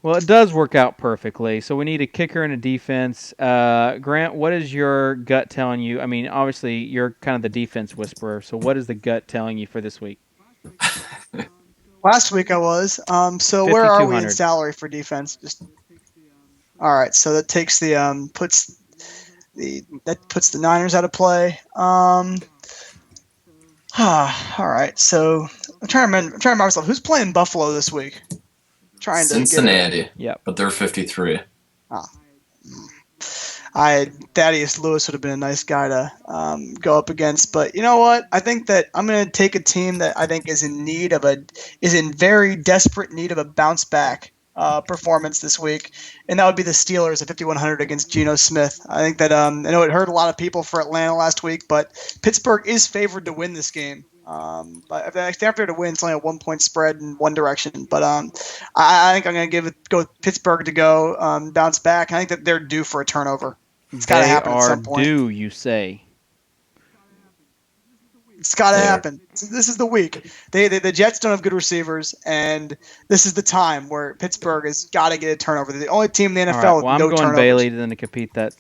Well, it does work out perfectly. So we need a kicker and a defense. Grant, what is your gut telling you? I mean, obviously, you're kind of the defense whisperer. So what is the gut telling you for this week? Last week I was. So where are we in salary for defense? All right. So that takes puts the Niners out of play. All right. So I'm trying to remember myself. Who's playing Buffalo this week? Cincinnati. Yep. But they're 53. Thaddeus Lewis would have been a nice guy to go up against, but you know what? I think that I'm going to take a team that I think is in very desperate need of a bounce back performance this week, and that would be the Steelers at 5,100 against Geno Smith. I think that I know it hurt a lot of people for Atlanta last week, but Pittsburgh is favored to win this game. But if they have to win, it's only a 1-point spread in one direction. But I think I'm going to go with Pittsburgh to go bounce back. I think that they're due for a turnover. It's got to happen at some point. They are due, you say? It's got to happen. This is the week. The Jets don't have good receivers, and this is the time where Pittsburgh has got to get a turnover. They're the only team in the NFL with no turnovers. I'm going Bailey then to compete that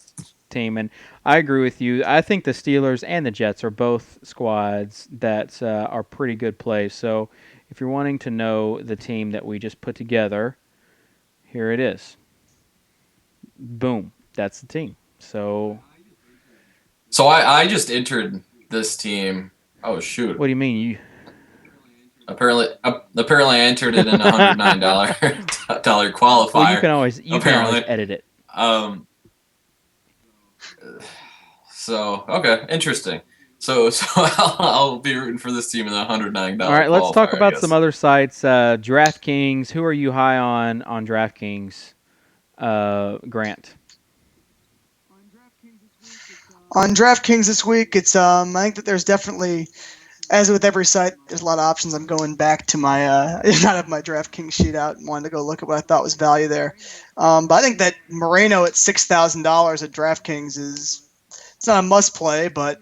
team, and I agree with you. I think the Steelers and the Jets are both squads that are pretty good plays. So if you're wanting to know the team that we just put together, here it is. Boom. That's the team. So I just entered this team. Oh, shoot. What do you mean? Apparently I entered it in a $109 qualifier. Well, you can always edit it. So, okay, interesting. So I'll be rooting for this team in the $109. All right, let's talk about some other sites. DraftKings. Who are you high on DraftKings? Grant. On DraftKings this week, it's I think that there's definitely, as with every site, there's a lot of options. I'm going back to my not have my DraftKings sheet out and wanted to go look at what I thought was value there. But I think that Moreno at $6,000 at DraftKings it's not a must play, but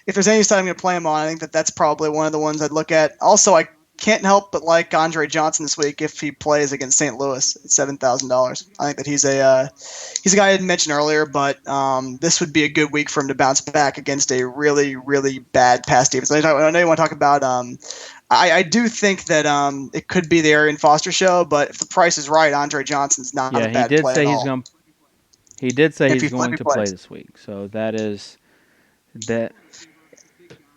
if there's any side I'm going to play him on, I think that's probably one of the ones I'd look at. Also, I can't help but like Andre Johnson this week if he plays against St. Louis at $7,000. I think that he's a guy I didn't mention earlier, but this would be a good week for him to bounce back against a really, really bad pass defense. I know you want to talk about. I do think that it could be the Arian Foster show, but if the price is right, Andre Johnson's not a bad play at all. He did say he's going to play this week, so that is that.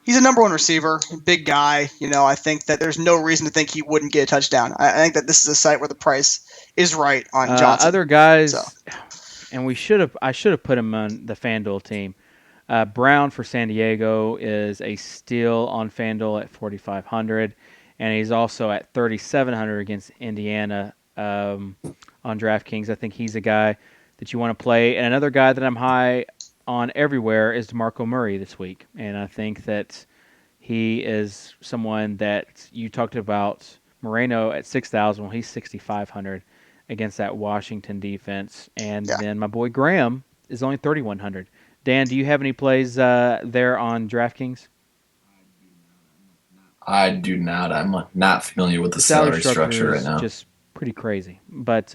He's a number one receiver, big guy. I think that there's no reason to think he wouldn't get a touchdown. I think that this is a site where the price is right on Johnson. Other guys, and I should have put him on the FanDuel team. Brown for San Diego is a steal on FanDuel at 4,500, and he's also at 3,700 against Indiana on DraftKings. I think he's a guy that you want to play. And another guy that I'm high on everywhere is DeMarco Murray this week. And I think that he is someone that you talked about. Moreno at 6,000. Well, he's 6,500 against that Washington defense. And then my boy Graham is only 3,100. Dan, do you have any plays there on DraftKings? I do not. I'm not familiar with the salary structure right now. Just pretty crazy. But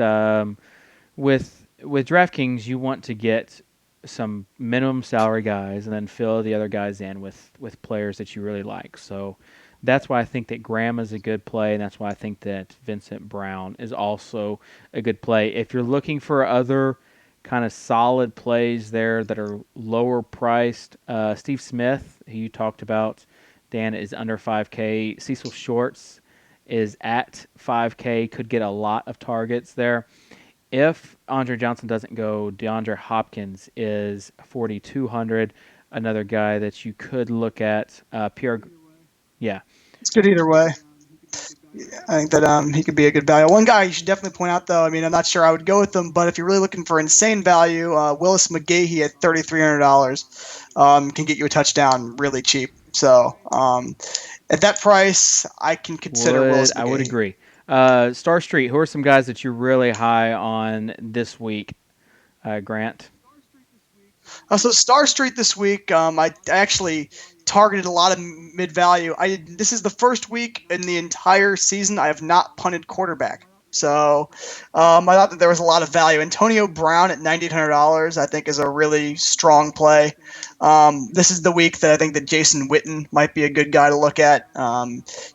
with DraftKings, you want to get some minimum salary guys and then fill the other guys in with players that you really like. So that's why I think that Graham is a good play, and that's why I think that Vincent Brown is also a good play. If you're looking for other kind of solid plays there that are lower priced, Steve Smith, who you talked about, Dan, is under 5K. Cecil Shorts is at 5K, could get a lot of targets there. If Andre Johnson doesn't go, DeAndre Hopkins is 4,200, another guy that you could look at. Pierre, it's good either way. I think that he could be a good value. One guy you should definitely point out, though, I'm not sure I would go with him, but if you're really looking for insane value, Willis McGahee at $3,300 can get you a touchdown really cheap. So at that price, I can consider Willis McGahee. I would agree. StarStreet, who are some guys that you're really high on this week, Grant? So StarStreet this week, I actually targeted a lot of mid-value. This is the first week in the entire season I have not punted quarterback. So I thought that there was a lot of value. Antonio Brown at $9,800 I think is a really strong play. This is the week that I think that Jason Witten might be a good guy to look at.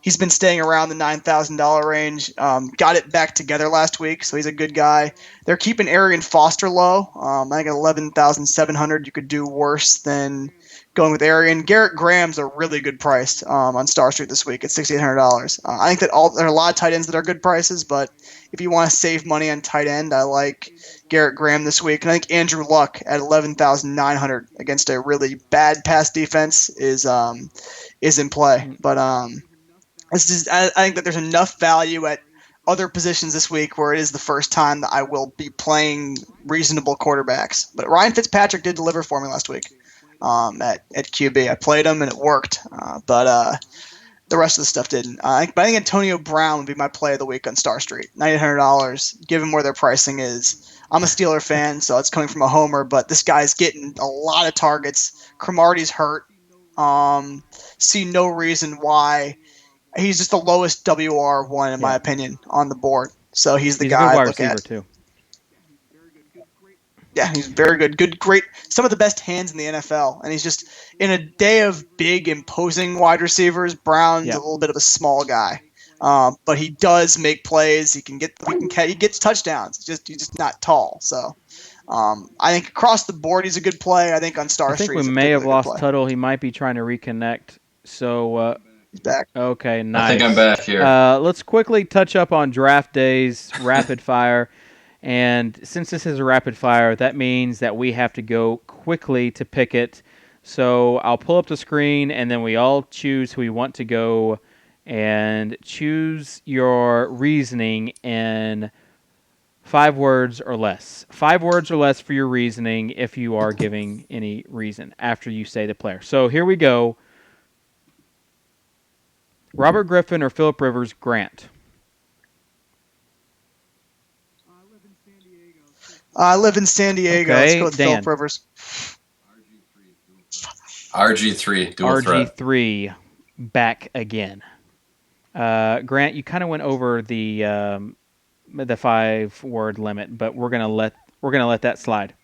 He's been staying around the $9,000 range. Got it back together last week, so he's a good guy. They're keeping Arian Foster low. I think at $11,700 you could do worse than going with Arian. Garrett Graham's a really good price on StarStreet this week at $6,800. I think that there are a lot of tight ends that are good prices, but if you want to save money on tight end, I like Garrett Graham this week. And I think Andrew Luck at $11,900 against a really bad pass defense is in play. But I think that there's enough value at other positions this week where it is the first time that I will be playing reasonable quarterbacks. But Ryan Fitzpatrick did deliver for me last week at QB. I played him and it worked, but the rest of the stuff didn't. I think Antonio Brown would be my play of the week on StarStreet. $9,800, given where their pricing is. I'm a Steeler fan, so it's coming from a homer, but this guy's getting a lot of targets. Cromartie's hurt. See no reason why. He's just the lowest WR1 in my opinion on the board. So he's the guy I look at. Too. Yeah, he's very good. Great. Some of the best hands in the NFL. And he's just, in a day of big, imposing wide receivers, Brown's a little bit of a small guy. But he does make plays. He gets touchdowns. He's just not tall. So I think across the board, he's a good play. I think on StarStreet, I think we may have lost Tuttle. He might be trying to reconnect. So he's back. Okay, nice. I think I'm back here. Let's quickly touch up on Draft Day's rapid fire. And since this is a rapid fire, that means that we have to go quickly to pick it. So I'll pull up the screen, and then we all choose who we want to go, and choose your reasoning in 5 words or less. 5 words or less for your reasoning if you are giving any reason after you say the player. So here we go. Robert Griffin or Phillip Rivers, Grant? I live in San Diego. Okay, Let's go with Dan. Phillip Rivers. RG3, dual threat. RG3 back again. Grant, you kind of went over the 5-word limit, but we're gonna let that slide.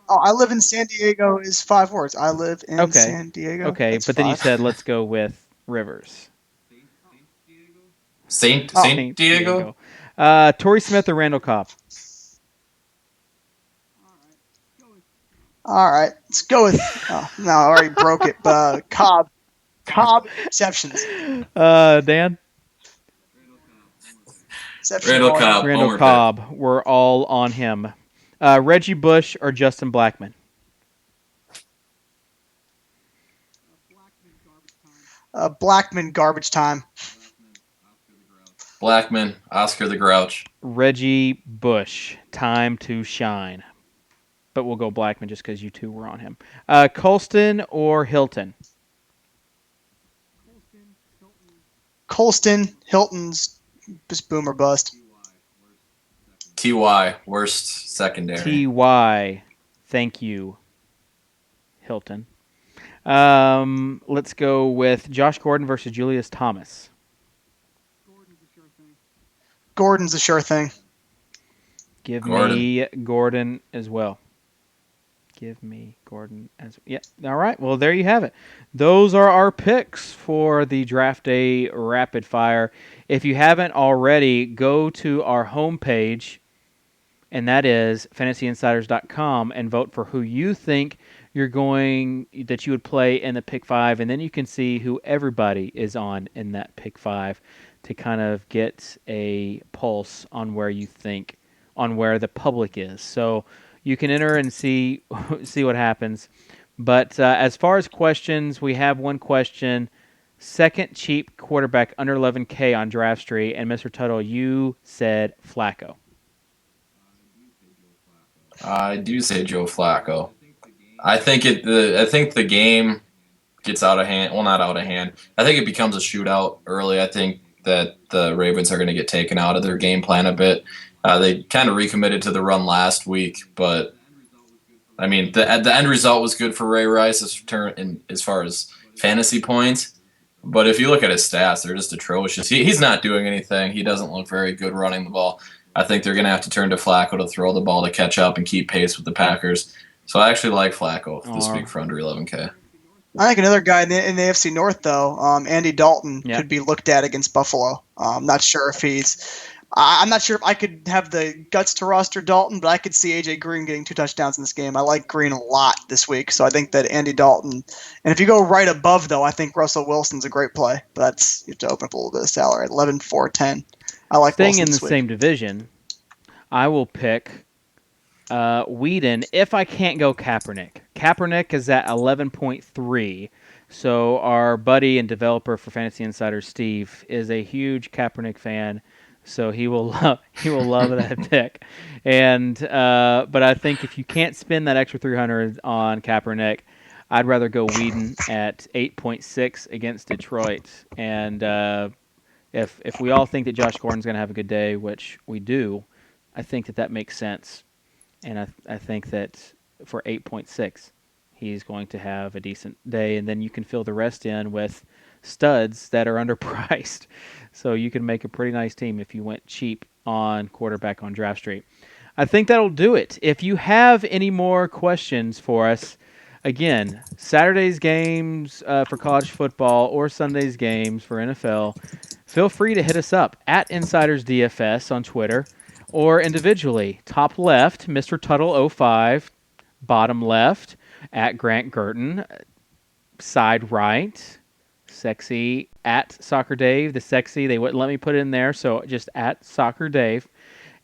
I live in San Diego is 5 words. I live in Okay. San Diego. Okay, That's but then you 5. said let's go with Rivers. Saint Diego? Torrey Smith or Randall Cobb? All right, let's go with. No, I already broke it. But Cobb exceptions. Dan? Exception Randall volume. Cobb. Randall Homer Cobb. We're all on him. Reggie Bush or Justin Blackman? Blackman garbage time. Blackman, Oscar the Grouch. Reggie Bush. Time to shine. But we'll go Blackman just because you two were on him. Colston or Hilton? Colston, Hilton's just boom or bust. TY, worst secondary. TY. Thank you, Hilton. Let's go with Josh Gordon versus Julius Thomas. Gordon's a sure thing. Give me Gordon as well. Give me Gordon as well. Yeah. All right. Well, there you have it. Those are our picks for the Draft Day Rapid Fire. If you haven't already, go to our homepage, and that is fantasyinsiders.com, and vote for who you think that you would play in the pick 5, and then you can see who everybody is on in that pick 5 to kind of get a pulse on where the public is. So you can enter and see what happens. But as far as questions, we have one question. Second cheap quarterback under 11K on DraftStreet, and Mr. Tuttle, you said Flacco. I do say Joe Flacco. I think the game gets out of hand. Well, not out of hand. I think it becomes a shootout early. I think that the Ravens are going to get taken out of their game plan a bit. They kind of recommitted to the run last week, but I mean the end result was good for Ray Rice as far as fantasy points. But if you look at his stats, they're just atrocious. He's not doing anything. He doesn't look very good running the ball. I think they're going to have to turn to Flacco to throw the ball to catch up and keep pace with the Packers. So I actually like Flacco this week for under 11K. I think another guy in the AFC North, though, Andy Dalton, could be looked at against Buffalo. I'm not sure if I'm not sure if I could have the guts to roster Dalton, but I could see A.J. Green getting 2 touchdowns in this game. I like Green a lot this week, so I think that Andy Dalton. And if you go right above, though, I think Russell Wilson's a great play. But you have to open up a little bit of salary. 11, 4, 10. I like Staying Wilson in the this week. same division, I will pick Whedon if I can't go Kaepernick. Kaepernick is at 11.3. So our buddy and developer for Fantasy Insiders, Steve, is a huge Kaepernick fan. So he will love that pick. And but I think if you can't spend that extra 300 on Kaepernick, I'd rather go Whedon at 8.6 against Detroit. And if we all think that Josh Gordon's going to have a good day, which we do, I think that makes sense. And I think that for 8.6, he's going to have a decent day. And then you can fill the rest in with studs that are underpriced. So you can make a pretty nice team if you went cheap on quarterback on DraftStreet. I think that'll do it. If you have any more questions for us, again, Saturday's games for college football or Sunday's games for NFL, feel free to hit us up at InsidersDFS on Twitter or individually. Top left, Mr. Tuttle05. Bottom left, at Grant Girton. Side right, Sexy at Soccer Dave. The Sexy, they wouldn't let me put it in there, so just at Soccer Dave.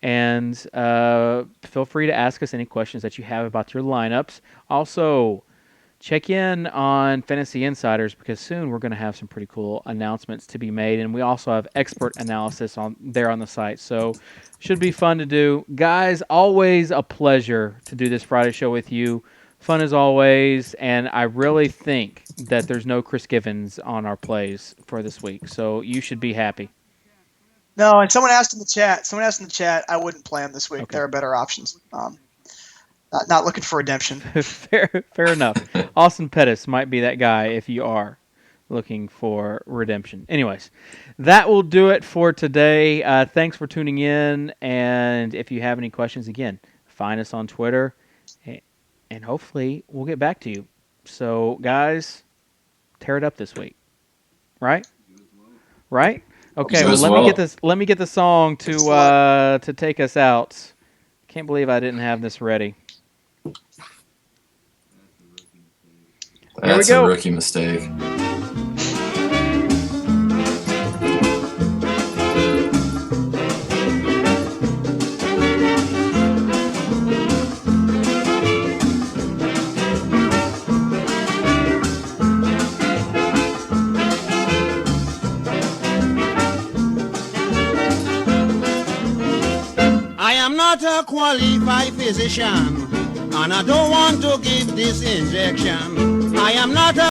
And feel free to ask us any questions that you have about your lineups. Also, check in on Fantasy Insiders because soon we're going to have some pretty cool announcements to be made. And we also have expert analysis on the site. So should be fun to do. Guys, always a pleasure to do this Friday show with you. Fun as always, and I really think that there's no Chris Givens on our plays for this week, so you should be happy. No, and someone asked in the chat, I wouldn't play him this week. Okay. There are better options. Not looking for redemption. Fair enough. Austin Pettis might be that guy if you are looking for redemption. Anyways, that will do it for today. Thanks for tuning in, and if you have any questions, again, find us on Twitter, and hopefully we'll get back to you. So, guys, tear it up this week, right? Right? Okay. Well, let me get the song to take us out. Can't believe I didn't have this ready. That's a rookie mistake. I am not a qualified physician, and I don't want to give this injection. I am not a